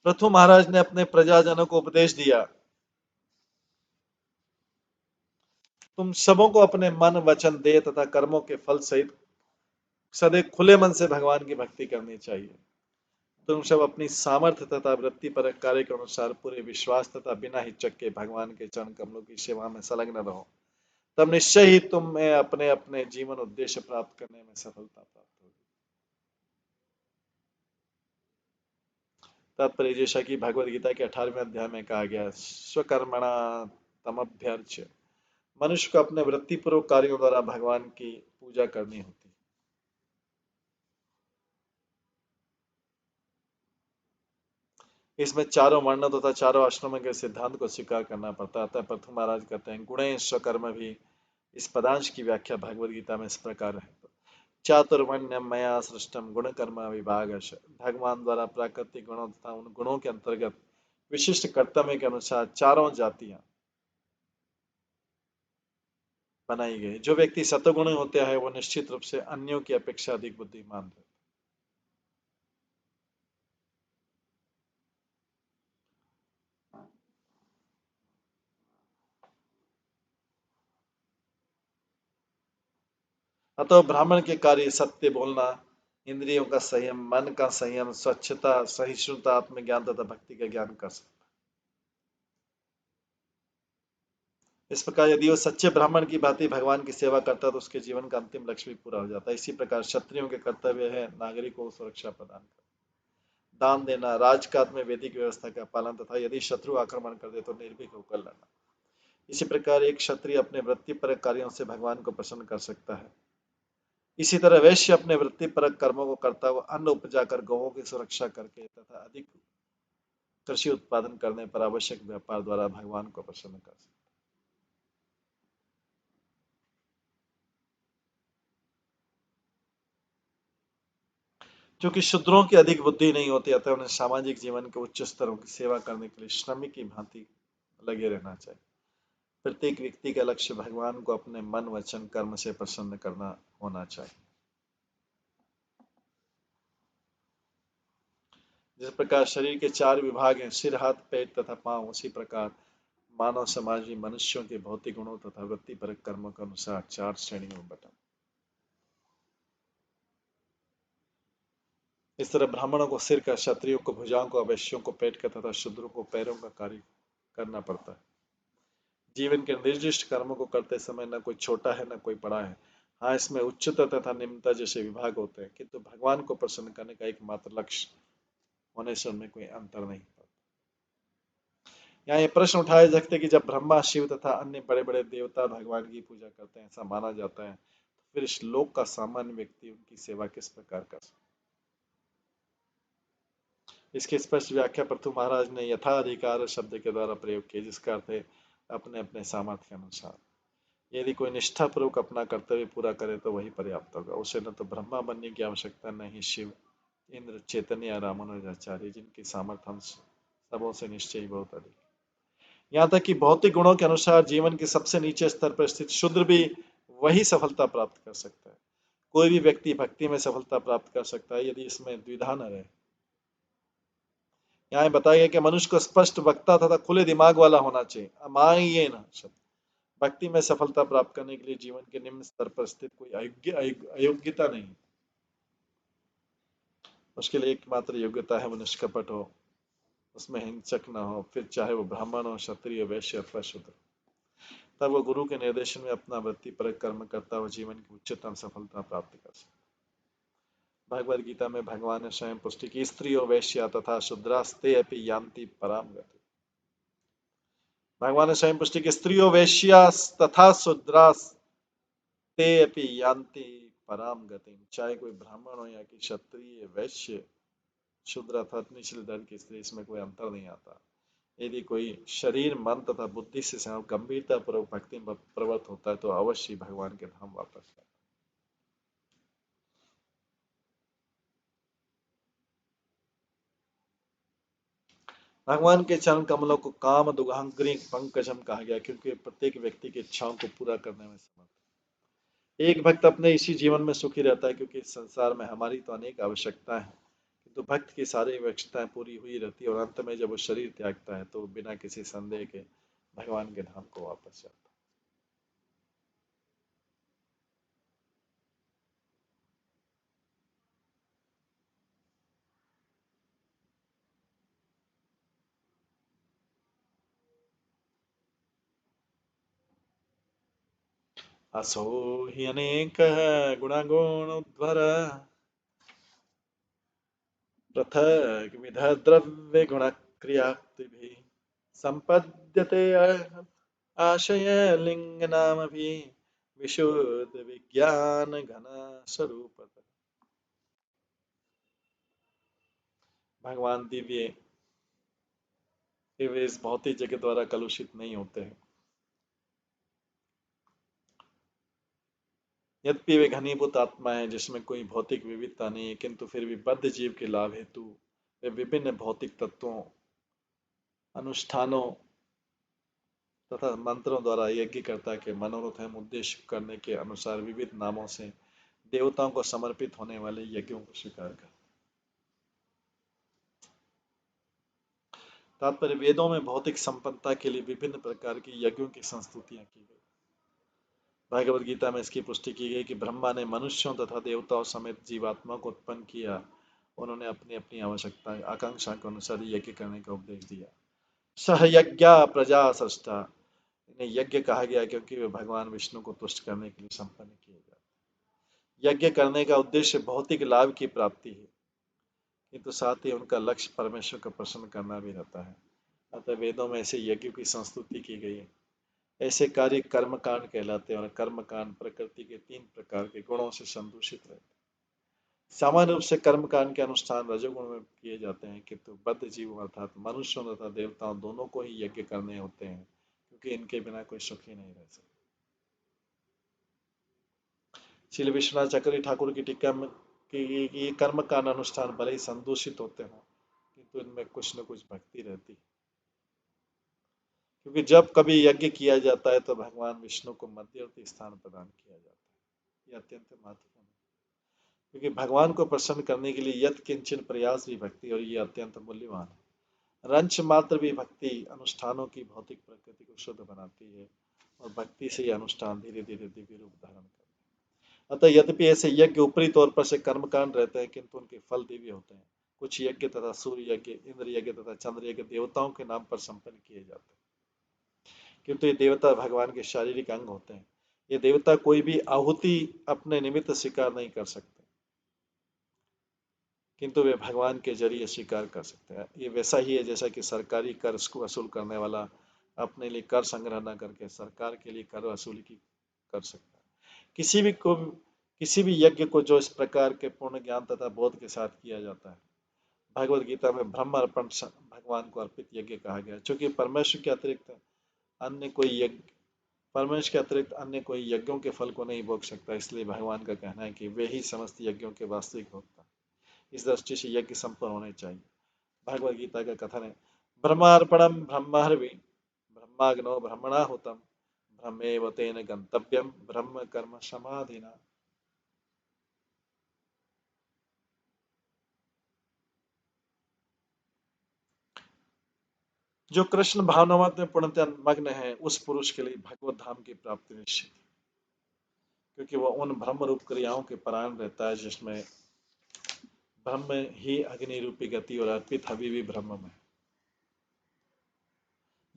पृथु महाराज ने अपने प्रजाजनों को उपदेश दिया, तुम सबों को अपने मन वचन देह तथा कर्मों के फल सहित सदैव खुले मन से भगवान की भक्ति करनी चाहिए। तुम सब अपनी सामर्थ्य तथा वृत्ति पर कार्य के अनुसार पूरे विश्वास तथा बिना हिचक के भगवान के चरण कमलों की सेवा में संलग्न रहो, तब निश्चय ही तुम्हें अपने अपने जीवन उद्देश्य प्राप्त करने में सफलता प्राप्त होगी। तात्पर्य जैसा कि भगवद गीता के 18वें अध्याय में कहा गया, स्वकर्मणा तमभ्यर्च्य, मनुष्य को अपने वृत्तिपूर्वक कार्यों द्वारा भगवान की पूजा करनी होती। इसमें चारों वर्णों तथा चारों आश्रमों के सिद्धांत को स्वीकार करना पड़ता है। प्रथम महाराज कहते हैं गुणे स्वकर्म भी। इस पदांश की व्याख्या भगवद गीता में इस प्रकार है, चातुर्वर्ण्यम मया सृष्टम गुण कर्म विभागश। भगवान द्वारा प्राकृतिक गुणों तथा उन गुणों के अंतर्गत विशिष्ट कर्तव्य के अनुसार चारों जातियां बनाई गई। जो व्यक्ति सतगुणी होते हैं वो निश्चित रूप से अन्यों की अपेक्षा अधिक बुद्धिमान है। अतः ब्राह्मण के कार्य सत्य बोलना, इंद्रियों का संयम, मन का संयम, स्वच्छता, सहिष्णुता, आत्मज्ञान तथा भक्ति का ज्ञान कर सकता इस प्रकार यदि वो सच्चे ब्राह्मण की भांति भगवान की सेवा करता है तो उसके जीवन का अंतिम लक्ष्य भी पूरा हो जाता है। इसी प्रकार क्षत्रियों के कर्तव्य है नागरिकों को सुरक्षा प्रदान करना, दान देना, राजकाज में वैदिक व्यवस्था का पालन तथा यदि शत्रु आक्रमण कर दे तो निर्भीक होकर लड़ना। इसी प्रकार एक क्षत्रिय अपने वृत्तिपरक कार्यों से भगवान को प्रसन्न कर सकता है। इसी तरह वैश्य अपने वृत्तिपरक कर्मों को करता हुआ अन्न उपजा कर गौओं की सुरक्षा करके तथा अधिक कृषि उत्पादन करने पर आवश्यक व्यापार द्वारा भगवान को प्रसन्न कर सकता है। क्योंकि शूद्रों की अधिक बुद्धि नहीं होती, अतः उन्हें सामाजिक जीवन के उच्च स्तरों की सेवा करने के लिए श्रमिक की भांति लगे रहना चाहिए। प्रत्येक व्यक्ति का लक्ष्य भगवान को अपने मन वचन कर्म से प्रसन्न करना होना चाहिए। जिस प्रकार शरीर के 4 विभाग हैं, सिर, हाथ, पेट तथा पांव, उसी प्रकार मानव समाज में मनुष्यों के भौतिक गुणों तथा वृत्तिपरक कर्मों के अनुसार 4 श्रेणियों में बटा। इस तरह ब्राह्मणों को सिर का, क्षत्रियों को भुजाओं को, वैश्यों को पेट का तथा शूद्रों को पैरों का कार्य करना पड़ता है। जीवन के निर्दिष्ट कर्मों को करते समय न कोई छोटा है न कोई बड़ा है। हाँ, इसमें उच्चता तथा निम्नता जैसे विभाग होते हैं, किंतु भगवान को प्रसन्न करने का एकमात्र लक्ष्य होने से उनमें कोई अंतर नहीं पड़ता। यहाँ ये प्रश्न उठाए जा सकते कि जब ब्रह्मा, शिव तथा अन्य बड़े बड़े देवता भगवान की पूजा करते हैं, ऐसा माना जाता है, तो फिर इस लोक का सामान्य व्यक्ति उनकी सेवा किस प्रकार कर सकता है? इसकी स्पष्ट व्याख्या पृथु महाराज ने यथाधिकार शब्द के द्वारा प्रयोग की, जिसका अर्थ है अपने अपने सामर्थ्य के अनुसार। यदि कोई निष्ठापूर्वक अपना कर्तव्य पूरा करे तो वही पर्याप्त होगा। उसे न तो ब्रह्मा बनने की आवश्यकता, न ही शिव, इंद्र, चैतन्य या रामानुजाचार्य, जिनकी सामर्थ्य हम सबों से निश्चय ही बहुत अधिक। यहाँ तक कि भौतिक गुणों के अनुसार जीवन के सबसे नीचे स्तर पर स्थित शूद्र भी वही सफलता प्राप्त कर सकता है। कोई भी व्यक्ति भक्ति में सफलता प्राप्त कर सकता है यदि इसमें द्विधा न रहे। यहाँ बताया गया कि मनुष्य को स्पष्ट वक्ता तथा खुले दिमाग वाला होना चाहिए। अमायिए न शब्द भक्ति में सफलता प्राप्त करने के लिए जीवन के निम्न स्तर पर स्थित कोई अयोग्यता नहीं। उसके लिए एकमात्र योग्यता है वो निष्कपट हो, उसमें हिंसक न हो, फिर चाहे वो ब्राह्मण हो, क्षत्रिय, वैश्य अथवा शूद्र। तब वो गुरु के निर्देशन में अपना वृत्तिपरक कर्म करता हुआ जीवन की उच्चतम सफलता प्राप्त कर सकता। भगवद गीता में भगवान ने स्वयं पुष्टि की, स्त्रियो वैश्या तथा शूद्रास्ते अपि यान्ति पराम गति। भगवान ने स्वयं पुष्टि की, स्त्रियो वैश्या तथा शूद्रास्ते अपि यान्ति पराम गति। चाहे कोई ब्राह्मण हो या कि क्षत्रिय, वैश्य, शूद्र अथवा निचले दर्ज की स्त्री, इसमें कोई अंतर नहीं आता। यदि कोई शरीर, मन तथा बुद्धि से गंभीरता पूर्वक भक्ति में प्रवृत्त होता है तो अवश्य भगवान के धाम वापस जाता है। भगवान के चरण कमलों को काम दुगांग्री पंकजम कहा गया, क्योंकि प्रत्येक व्यक्ति की इच्छाओं को पूरा करने में समर्थ है। एक भक्त अपने इसी जीवन में सुखी रहता है, क्योंकि इस संसार में हमारी तो अनेक आवश्यकताएं हैं, किंतु भक्त की सारी आवश्यकताएं पूरी हुई रहती है और अंत में जब वो शरीर त्यागता है तो बिना किसी संदेह के भगवान के धाम को वापस जाता है। असो हि अनेकः गुणगुणोद्भर पृथक् विधद्रव्य गुणक्रियाक्तिभिः सम्पद्यते आशयलिङ्गनामभिः विशुद्ध विज्ञान घन स्वरूपतः। भगवान दिव्य वे इस भौतिक जगत द्वारा कलुषित नहीं होते हैं। यद्यपि वे घनीभूत आत्मा है जिसमें कोई भौतिक विविधता नहीं है, किंतु फिर भी बद्ध जीव के लाभ हेतु वे विभिन्न भौतिक तत्वों, अनुष्ठानों तथा मंत्रों द्वारा यज्ञकर्ता के मनोरथ एवं उद्देश्य करने के अनुसार विविध नामों से देवताओं को समर्पित होने वाले यज्ञों को स्वीकार कर। तात्पर्य वेदों में भौतिक संपन्नता के लिए विभिन्न प्रकार की यज्ञों की संस्तुतियां की गई। भगवद गीता में इसकी पुष्टि की गई कि ब्रह्मा ने मनुष्यों तथा देवताओं समेत जीवात्मा को उत्पन्न किया। उन्होंने अपनी अपनी आवश्यकता आकांक्षा के अनुसार यज्ञ करने का उपदेश दिया। सह यज्ञा प्रजा सृष्टा इन्हें यज्ञ कहा गया क्योंकि वे भगवान विष्णु को तुष्ट करने के लिए संपन्न किए जाते हैं। यज्ञ करने का उद्देश्य भौतिक लाभ की प्राप्ति है, किंतु साथ ही उनका लक्ष्य परमेश्वर को प्रसन्न करना भी रहता है। अतः वेदों में ऐसे यज्ञों की संस्तुति की गई है। ऐसे कार्य कर्मकांड कहलाते हैं और कर्मकांड प्रकृति के 3 प्रकार के गुणों से संदूषित रहते हैं। सामान्य रूप से कर्मकांड के अनुष्ठान रजोगुण में किए जाते हैं, किंतु बद्ध जीवों अर्थात मनुष्यों तथा देवताओं दोनों को ही यज्ञ करने होते हैं, क्योंकि इनके बिना कोई सुखी नहीं रह सकता। श्री विश्वनाथ चक्रवर्ती ठाकुर की टीका में कि ये कर्मकांड अनुष्ठान भले ही संदूषित होते हों, किंतु इनमें कुछ न कुछ भक्ति रहती है, क्योंकि जब कभी यज्ञ किया जाता है तो भगवान विष्णु को मध्यवर्ती स्थान प्रदान किया जाता है। यह अत्यंत महत्वपूर्ण है, क्योंकि भगवान को प्रसन्न करने के लिए यत् किंचन प्रयास भी भक्ति, और ये अत्यंत मूल्यवान है। रंच मात्र भी भक्ति अनुष्ठानों की भौतिक प्रकृति को शुद्ध बनाती है, और भक्ति से यह अनुष्ठान धीरे धीरे दिव्य रूप धारण करते हैं। अतः यद्यपि ऐसे यज्ञ ऊपरी तौर पर से कर्मकांड रहते हैं, किंतु उनके फल दिव्य होते हैं। कुछ यज्ञ तथा सूर्य यज्ञ, इंद्र यज्ञ तथा चंद्र यज्ञ देवताओं के नाम पर संपन्न किए जाते हैं, किंतु ये देवता भगवान के शारीरिक अंग होते हैं। ये देवता कोई भी आहुति अपने निमित्त स्वीकार नहीं कर सकते, किंतु वे भगवान के जरिए स्वीकार कर सकते हैं। ये वैसा ही है जैसा कि सरकारी कर को वसूल करने वाला अपने लिए कर संग्रह न करके सरकार के लिए कर वसूली की कर सकता है। किसी भी यज्ञ को जो इस प्रकार के पूर्ण ज्ञान तथा बोध के साथ किया जाता है, भगवत गीता में ब्रह्म अर्पण भगवान को अर्पित यज्ञ कहा गया। चूंकि परमेश्वर के अतिरिक्त अन्य कोई यज्ञों के फल को नहीं भोग सकता, इसलिए भगवान का कहना है कि वे ही समस्त यज्ञों के वास्तविक भोक्ता। इस दृष्टि से यज्ञ संपन्न होने चाहिए। भगवद गीता का कथन है, ब्रह्मार्पणम ब्रह्महर्वि ब्रह्माग्नो ब्रह्मणाहुतम ब्रह्मेव तेन गंतव्यम ब्रह्म कर्म समाधिना। जो कृष्ण भावनावत में पूर्णतः मग्न है, उस पुरुष के लिए भगवत धाम की प्राप्ति निश्चित है, क्योंकि वह उन ब्रह्म रूप क्रियाओं के परायण रहता है जिसमें ब्रह्म ही अग्नि रूपी गति और अर्पित हवि भी ब्रह्म में।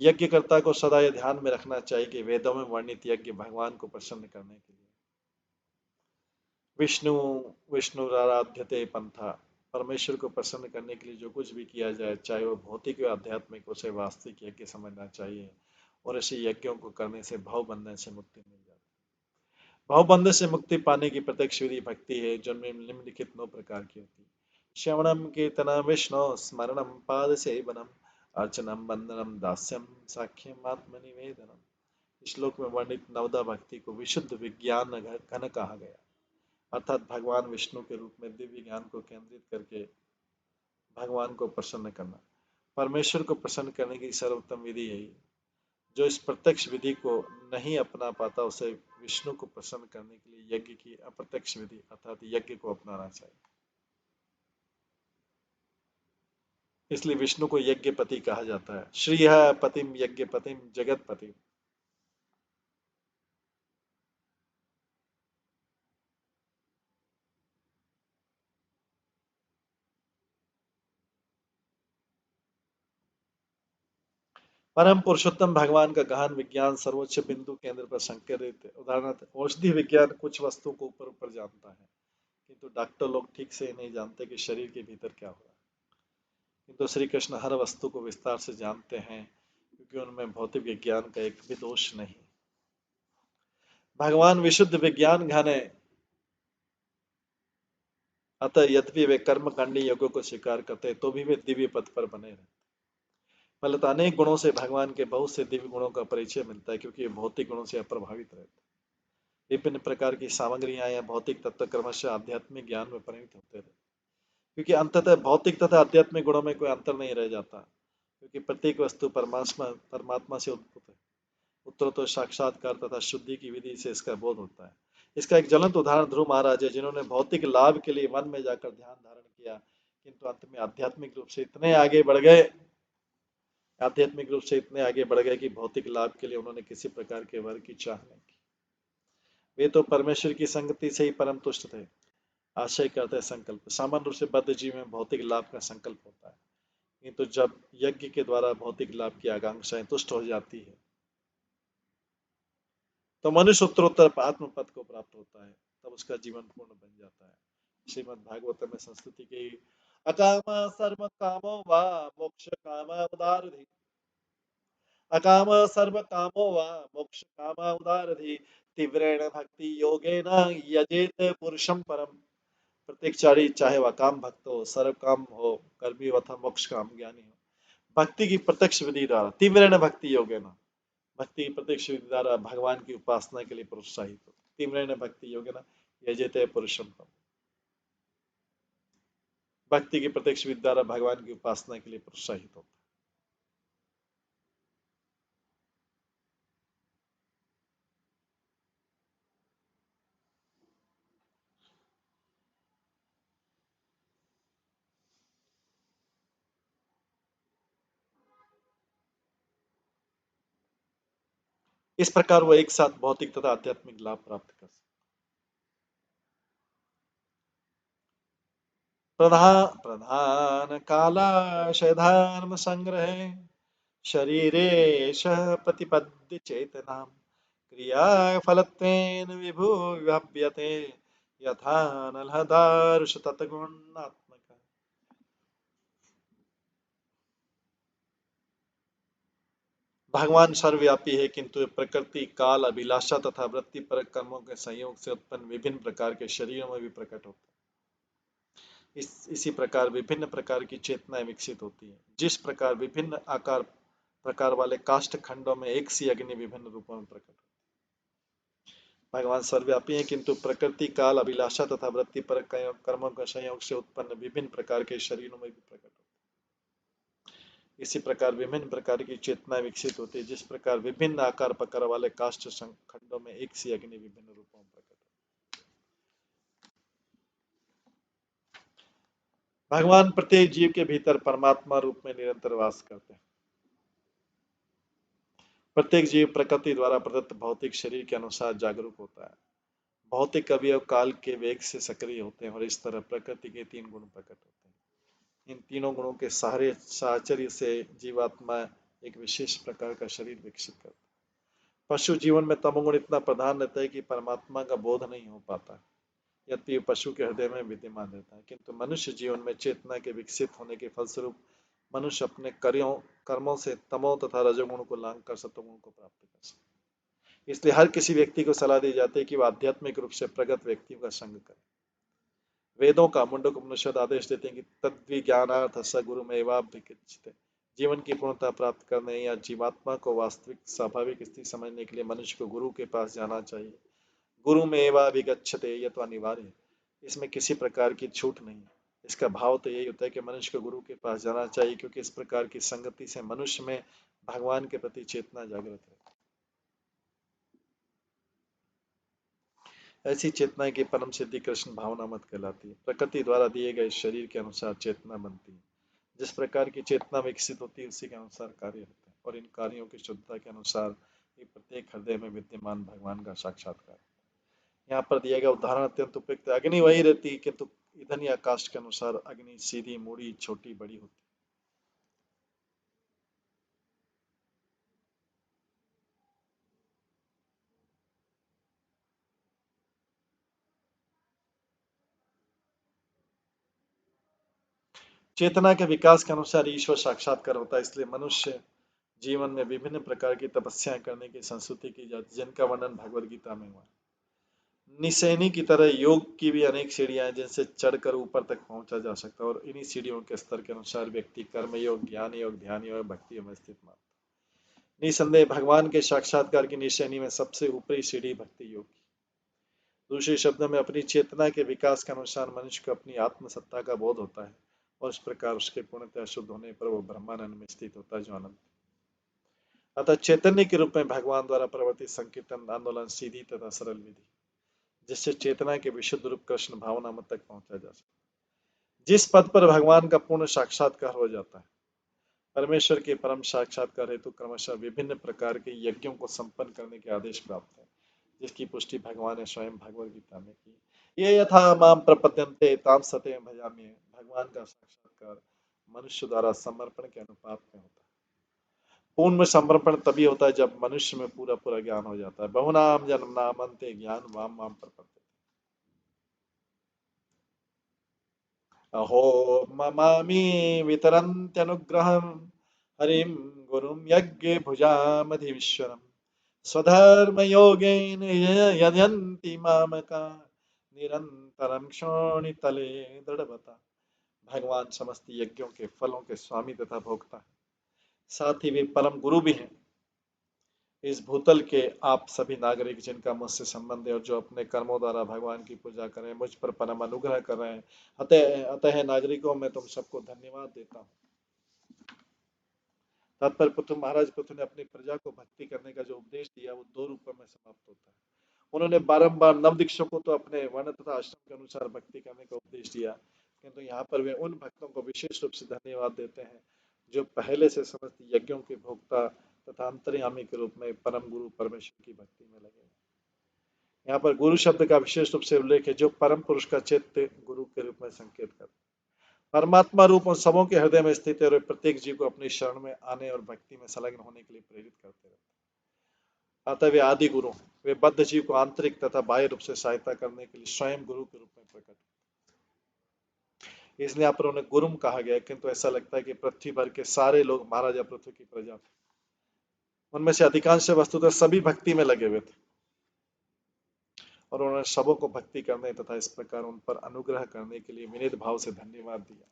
यज्ञकर्ता को सदा यह ध्यान में रखना चाहिए कि वेदों में वर्णित यज्ञ भगवान को प्रसन्न करने के लिए विष्णु विष्णुराराध्यते पंथा, परमेश्वर को प्रसन्न करने के लिए जो कुछ भी किया जाए, चाहे वो भौतिक या आध्यात्मिक, उसे वास्तविक यज्ञ समझना चाहिए, और ऐसे यज्ञों को करने से भाव बंधन से मुक्ति मिल जाती है। भाव बंधन से मुक्ति पाने की प्रत्यक्ष विधि भक्ति है, जिनमें निम्नलिखित 9 प्रकार की होती है। श्रवणम कीर्तनम विष्णु स्मरणम पाद सेवनम अर्चनम वंदनम दास्यम साख्यम आत्मनिवेदनम। श्लोक में वर्णित नवदा भक्ति को विशुद्ध विज्ञान घन कहा गया, अर्थात भगवान विष्णु के रूप में दिव्य ज्ञान को केंद्रित करके भगवान को प्रसन्न करना। परमेश्वर को प्रसन्न करने की सर्वोत्तम विधि यही है। जो इस प्रत्यक्ष विधि को नहीं अपना पाता, उसे विष्णु को प्रसन्न करने के लिए यज्ञ की अप्रत्यक्ष विधि अर्थात यज्ञ को अपनाना चाहिए। इसलिए विष्णु को यज्ञपति कहा जाता है। श्रीय पतिम यज्ञपतिम जगतपतिम। परम पुरुषोत्तम भगवान का गहन विज्ञान सर्वोच्च बिंदु केंद्र पर संकेतित है। उदाहरणार्थ औषधि विज्ञान कुछ वस्तुओं को ऊपर ऊपर जानता है, किंतु डॉक्टर लोग ठीक से नहीं जानते कि शरीर के भीतर क्या हो रहा है। किंतु श्री कृष्ण हर वस्तु को विस्तार से जानते हैं, क्योंकि उनमें भौतिक विज्ञान का एक भी दोष नहीं। भगवान विशुद्ध विज्ञान घन है, अतः यद्यपि वे कर्मकांडी योगों को स्वीकार करते हैं, तो भी वे दिव्य पद पर बने रहते। फलतः अनेक गुणों से भगवान के बहुत से दिव्य गुणों का परिचय मिलता है, क्योंकि भौतिक गुणों से अप्रभावित रहते हैं। विभिन्न प्रकार की सामग्रियां या भौतिक तत्व क्रमशः आध्यात्मिक ज्ञान में परिणत होते रहते, क्योंकि अंततः भौतिक तथा आध्यात्मिक गुणों में कोई अंतर नहीं रह जाता, क्योंकि प्रत्येक वस्तु परमात्मा से उद्भूत है। उत्तर तो साक्षात्कार तथा शुद्धि की विधि से इसका बोध होता है। इसका एक ज्वलंत उदाहरण ध्रुव महाराज है, जिन्होंने भौतिक लाभ के लिए वन में जाकर ध्यान धारण किया, किंतु अंत में आध्यात्मिक रूप से इतने आगे बढ़ गए कि भौतिक लाभ के लिए उन्होंने किसी प्रकार के वर की चाह नहीं की। वे तो परमेश्वर की संगति से ही परम तुष्ट थे। आशय करते संकल्प सामान्य रूप से बद्ध जीव में भौतिक लाभ का संकल्प होता है, किंतु जब यज्ञ के द्वारा भौतिक लाभ की आकांक्षाएं तुष्ट हो जाती है, तो मनुष्य उत्तरोत्तर आत्म पद को प्राप्त होता है, तब उसका जीवन पूर्ण बन जाता है। श्रीमद् भागवत में संस्कृति की अकाम सर्व कामो वा मोक्ष काम उदारधि, अकाम सर्व कामो वा मोक्ष काम उदारधि, तीव्रेण भक्ति योगेन यजेत पुरुषम परम। प्रत्येकचारी चाहे वह काम भक्त हो, सर्व काम हो, कर्मी हो अथवा मोक्ष काम ज्ञानी हो, भक्ति की प्रत्यक्ष विधि द्वारा तीव्रेण भक्ति योगेन, भक्ति की प्रत्यक्ष विधि द्वारा भगवान की उपासना के लिए प्रोत्साहित हो, तीव्रेण भक्ति योगेन यजेते पुरुषम परम, भक्ति की प्रत्यक्ष विधि द्वारा भगवान की उपासना के लिए प्रोत्साहित हो। इस प्रकार वह एक साथ भौतिक तथा आध्यात्मिक लाभ प्राप्त कर सकते। प्रधान कालाशय धर्म संग्रह शरीरेश प्रतिपद्य चेतना क्रिया फलत्वेन विभु विभव्यते यथा नलहदारुष तत्गुणात्मक। भगवान सर्वव्यापी है, किंतु प्रकृति काल अभिलाषा तथा वृत्ति पर कर्मों के संयोग से उत्पन्न विभिन्न प्रकार के शरीरों में भी प्रकट होता है। इसी प्रकार विभिन्न प्रकार की चेतनाएं विकसित होती हैं। जिस प्रकार विभिन्न आकार प्रकार वाले काष्ठ खंडों में एक सी अग्नि विभिन्न रूपों में प्रकट होती है। भगवान सर्वव्यापी है, किंतु प्रकृति काल अभिलाषा तथा वृत्ति पर कर्मों के संयोग से उत्पन्न विभिन्न प्रकार के शरीरों में भी प्रकट होती है। इसी प्रकार विभिन्न प्रकार की चेतना विकसित होती है। जिस प्रकार विभिन्न आकार प्रकार वाले काष्ठ खंडों में एक सी अग्नि विभिन्न रूपों में प्रकट होती है। भगवान प्रत्येक जीव के भीतर परमात्मा रूप में निरंतर वास करते हैं। प्रत्येक जीव प्रकृति द्वारा प्रदत्त भौतिक शरीर के अनुसार जागरूक होता है। भौतिक अवयव काल के वेग से सक्रिय होते हैं और इस तरह प्रकृति के तीन गुण प्रकट होते हैं। इन तीनों गुणों के सहारे साहचर्य से जीवात्मा एक विशेष प्रकार का शरीर विकसित करता है। पशु जीवन में तमोगुण इतना प्रधान रहता है कि परमात्मा का बोध नहीं हो पाता, यद्यपि पशु के हृदय में विद्यमान रहता है, किंतु मनुष्य जीवन में चेतना के विकसित होने के फलस्वरूप मनुष्य अपने कर्मों से तमो तथा रजोगुण को लांघ कर सतोगुण को प्राप्त कर सकता है। इसलिए हर किसी व्यक्ति को सलाह दी जाती है कि वह आध्यात्मिक रूप से प्रगत व्यक्तियों का संग करे। वेदों का मुंडक उपनिषद आदेश देते हैं कि तद्विज्ञानार्थ स गुरुमेवाभ्यगच्छते। जीवन की पूर्णता प्राप्त करने या जीवात्मा को वास्तविक स्वाभाविक स्थिति समझने के लिए मनुष्य को गुरु के पास जाना चाहिए। गुरु में एवाभिगच्छते, यह तो अनिवार्य है, इसमें किसी प्रकार की छूट नहीं है। इसका भाव तो यही होता है कि मनुष्य को गुरु के पास जाना चाहिए, क्योंकि इस प्रकार की संगति से मनुष्य में भगवान के प्रति चेतना जागृत है। ऐसी चेतना की परम सिद्धि कृष्ण भावना मत कहलाती है। प्रकृति द्वारा दिए गए शरीर के अनुसार चेतना बनती है। जिस प्रकार की चेतना विकसित होती है उसी के अनुसार कार्य होते हैं, और इन कार्यों की शुद्धता के अनुसार ये प्रत्येक हृदय में विद्यमान भगवान का साक्षात्कार। यहाँ पर दिया गया उदाहरण अत्यंत उपयुक्त है। अग्नि वही रहती है, किंतु ईंधन या काष्ठ के अनुसार अग्नि सीधी, मुड़ी, छोटी, बड़ी होती है। चेतना के विकास के अनुसार ईश्वर साक्षात्कार होता है। इसलिए मनुष्य जीवन में विभिन्न प्रकार की तपस्याएं करने की संस्कृति की जाती है, जिनका वर्णन भगवद गीता में हुआ है। निसैनी की तरह योग की भी अनेक सीढ़ियां हैं, जिनसे चढ़कर ऊपर तक पहुंचा जा सकता है, और इन्हीं सीढ़ियों के स्तर के अनुसार व्यक्ति कर्म योग, ज्ञान योग, ध्यान योग, भक्ति योग में स्थित मानता है। निसंदेह भगवान के साक्षात्कार की निशानी में सबसे ऊपरी सीढ़ी भक्ति योग की। दूसरे शब्दों में अपनी चेतना के विकास के अनुसार मनुष्य को अपनी आत्मसत्ता का बोध होता है, और इस प्रकार उसके पूर्णतः शुद्ध होने पर वो ब्रह्मानंद में स्थित होता है, जो आनंद। अतः चैतन्य के रूप में भगवान द्वारा प्रवर्तित संकीर्तन आंदोलन सीधी तथा सरल विधि, जिससे चेतना के विशुद्ध रूप कृष्ण भावना मत तक पहुंचा जा सकता है, जिस पद पर भगवान का पूर्ण साक्षात्कार हो जाता है। परमेश्वर के परम साक्षात्कार हेतु क्रमशः विभिन्न प्रकार के यज्ञों को संपन्न करने के आदेश प्राप्त है, जिसकी पुष्टि भगवान ने स्वयं भगवद गीता में की। ये यथा माम प्रपद्यन्ते ताम सते भजामि। भगवान का साक्षात्कार मनुष्य द्वारा समर्पण के अनुपात में होता है। पूर्ण समर्पण तभी होता है जब मनुष्य में पूरा पूरा ज्ञान हो जाता है। बहुनाम जन्म नाम अंते ज्ञान वाम वाम प्रपद्यते। अहो ममामि वितरन्त्यनुग्रहं हरिं गुरुं यज्ञे भुजामधीश्वरम् स्वधर्मयोगेन यजन्ति मामका निरंतरं क्षोणितले दृढ़वता। भगवान समस्त यज्ञों के फलों के स्वामी तथा भोक्ता है, साथ ही वे परम गुरु भी हैं। इस भूतल के आप सभी नागरिक जिनका मुझसे संबंध है और जो अपने कर्मों द्वारा भगवान की पूजा करें, मुझ पर परम अनुग्रह कर रहे हैं, अतः नागरिकों में तुम सबको धन्यवाद देता हूँ। तत्पर पृथु महाराज पृथु ने अपनी प्रजा को भक्ति करने का जो उपदेश दिया वो दो रूपों में समाप्त होता है। उन्होंने बारंबार नवदीक्षों को तो अपने वर्ण तथा आश्रम के अनुसार भक्ति करने का उपदेश दिया, किंतु यहाँ पर वे उन भक्तों को विशेष रूप से धन्यवाद देते हैं जो पहले से समस्त यज्ञों के भोक्ता तथा अंतर्यामी के रूप में परम गुरु परमेश्वर की भक्ति में लगे। यहाँ पर गुरु शब्द का विशेष रूप से उल्लेख है जो परम पुरुष का चित्त गुरु के रूप में संकेत करता है। परमात्मा रूप उन सबों के हृदय में स्थित है और प्रत्येक जीव को अपनी शरण में आने और भक्ति में संलग्न होने के लिए प्रेरित करते रहते हैं। अतः वे आदि गुरु, वे बद्ध जीव को आंतरिक तथा बाह्य रूप से सहायता करने के लिए स्वयं गुरु के रूप में प्रकट, इसलिए यहाँ पर उन्हें गुरुम कहा गया। किंतु ऐसा लगता है कि पृथ्वी भर के सारे लोग महाराजा पृथ्वी की प्रजा थे, उनमें से अधिकांश वस्तुतः सभी भक्ति में लगे हुए थे और उन्होंने सबों को भक्ति करने तथा इस प्रकार उन पर अनुग्रह करने के लिए विनीत भाव से धन्यवाद दिया।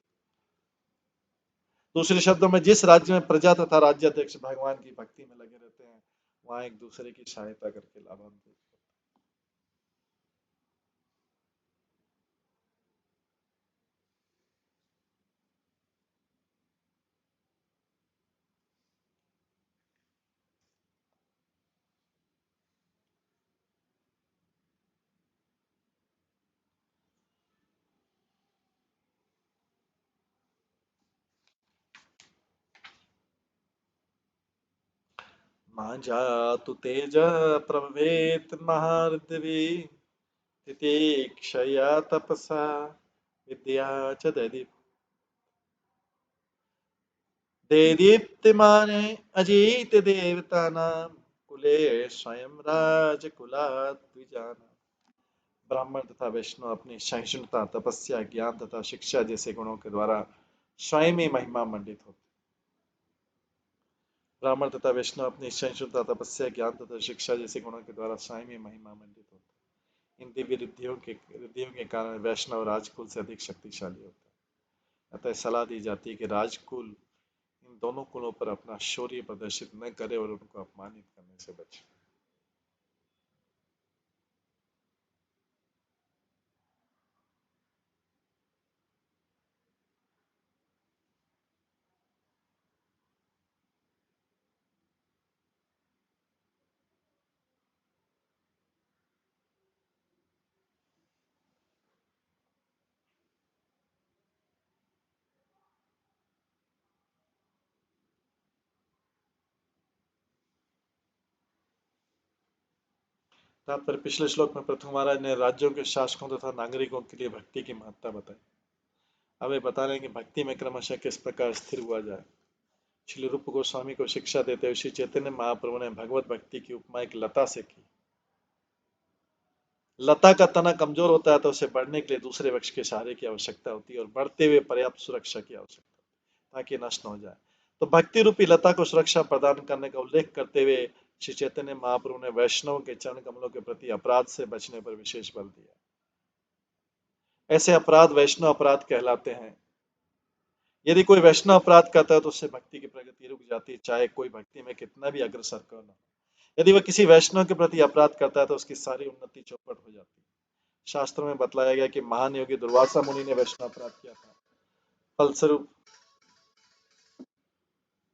दूसरे शब्दों में, जिस राज्य में प्रजा तथा राज्याध्यक्ष भगवान की भक्ति में लगे रहते हैं, वहां एक दूसरे की सहायता करके लाभान्वित। मां जातु तेज प्रभवेत महारद्वी तितीक्षया तपसा विद्या च देदीप्तिमाने अजीत देवतानां कुले स्वयं राजकुलाद्विजानां। ब्राह्मण तथा वैष्णव अपनी सहिष्णुता, तपस्या, ज्ञान तथा शिक्षा जैसे गुणों के द्वारा स्वयं ही महिमा मंडित होते। ब्राह्मण तथा वैष्णव अपनी सहिष्णुता, तपस्या, ज्ञान तथा शिक्षा जैसे गुणों के द्वारा स्वयं ही महिमा मंडित होते। इन दिव्य रिद्धियों के कारण वैष्णव राजकुल से अधिक शक्तिशाली होता है। अतः सलाह दी जाती है कि राजकुल इन दोनों कुलों पर अपना शौर्य प्रदर्शित न करे और उनको अपमानित करने से बचे। तात्पर्य, पिछले श्लोक में पृथु महाराज ने राज्यों के शासकों तथा नागरिकों के लिए भक्ति की महत्ता बताई। अब वे बता रहे हैं कि भक्ति में क्रमशः किस प्रकार स्थिर हुआ जाए। श्री रूप गोस्वामी को शिक्षा देते हुए श्री चैतन्य महाप्रभु ने भगवत भक्ति की उपमा एक लता से की। लता का तना कमजोर होता है तो उसे बढ़ने के लिए दूसरे वृक्ष के सहारे की आवश्यकता होती है और बढ़ते हुए पर्याप्त सुरक्षा की आवश्यकता ताकि नष्ट न हो जाए। तो भक्ति रूपी लता को सुरक्षा प्रदान करने का उल्लेख करते हुए श्री चैतन्य महाप्रभु ने वैष्णव के चरण कमलों के प्रति अपराध से बचने पर विशेष बल दिया। ऐसे अपराध वैष्णव अपराध कहलाते हैं। यदि कोई वैष्णव अपराध करता है तो उससे भक्ति की प्रगति रुक जाती है, चाहे कोई भक्ति में कितना भी अग्रसर क्यों न हो। यदि वह किसी वैष्णव के प्रति अपराध करता है तो उसकी सारी उन्नति चौपट हो जाती है। शास्त्रों में बतलाया गया कि महान योगी दुर्वासा मुनि ने वैष्णव अपराध किया था। फलस्वरूप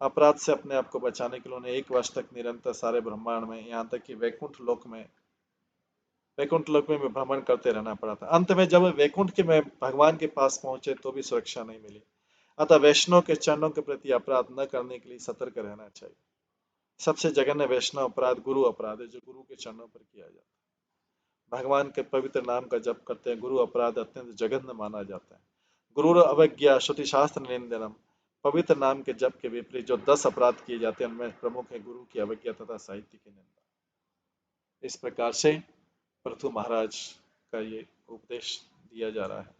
अपराध से अपने आप को बचाने के लिए उन्हें 1 वर्ष तक निरंतर सारे ब्रह्मांड में, यहाँ तक कि वैकुंठ लोक में भी भ्रमण करते रहना पड़ा था। अंत में जब वैकुंठ के में भगवान के पास पहुंचे तो भी सुरक्षा नहीं मिली। अतः वैष्णव के चरणों के प्रति अपराध न करने के लिए सतर्क रहना चाहिए। सबसे जघन्य वैष्णव अपराध गुरु अपराध है, जो गुरु के चरणों पर किया जाता है। भगवान के पवित्र नाम का जप करते हैं गुरु अपराध अत्यंत जघन्य माना जाता है। गुरु अवज्ञा श्रुति शास्त्र निंदनम पवित्र नाम के जप के विपरीत जो 10 अपराध किए जाते हैं उनमें प्रमुख है गुरु की अवज्ञा तथा साहित्य की निंदा। इस प्रकार से पृथु महाराज का ये उपदेश दिया जा रहा है।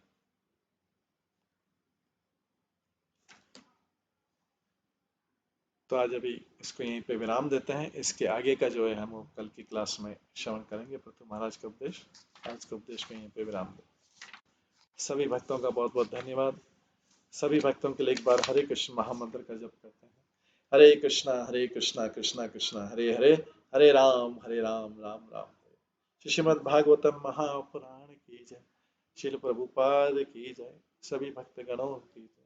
तो आज अभी इसको यहीं पे विराम देते हैं। इसके आगे का जो है हम वो कल की क्लास में श्रवण करेंगे पृथु महाराज का उपदेश। आज के उपदेश को यहीं पे विराम दें। सभी भक्तों का बहुत बहुत धन्यवाद। सभी भक्तों के लिए एक बार हरे कृष्ण महामंत्र का जप करते हैं। हरे कृष्णा कृष्णा कृष्णा हरे हरे, हरे राम राम राम हरे। श्रीमद् भागवतम महापुराण की जय। श्रील प्रभुपाद की जय। सभी भक्तगणों की जय।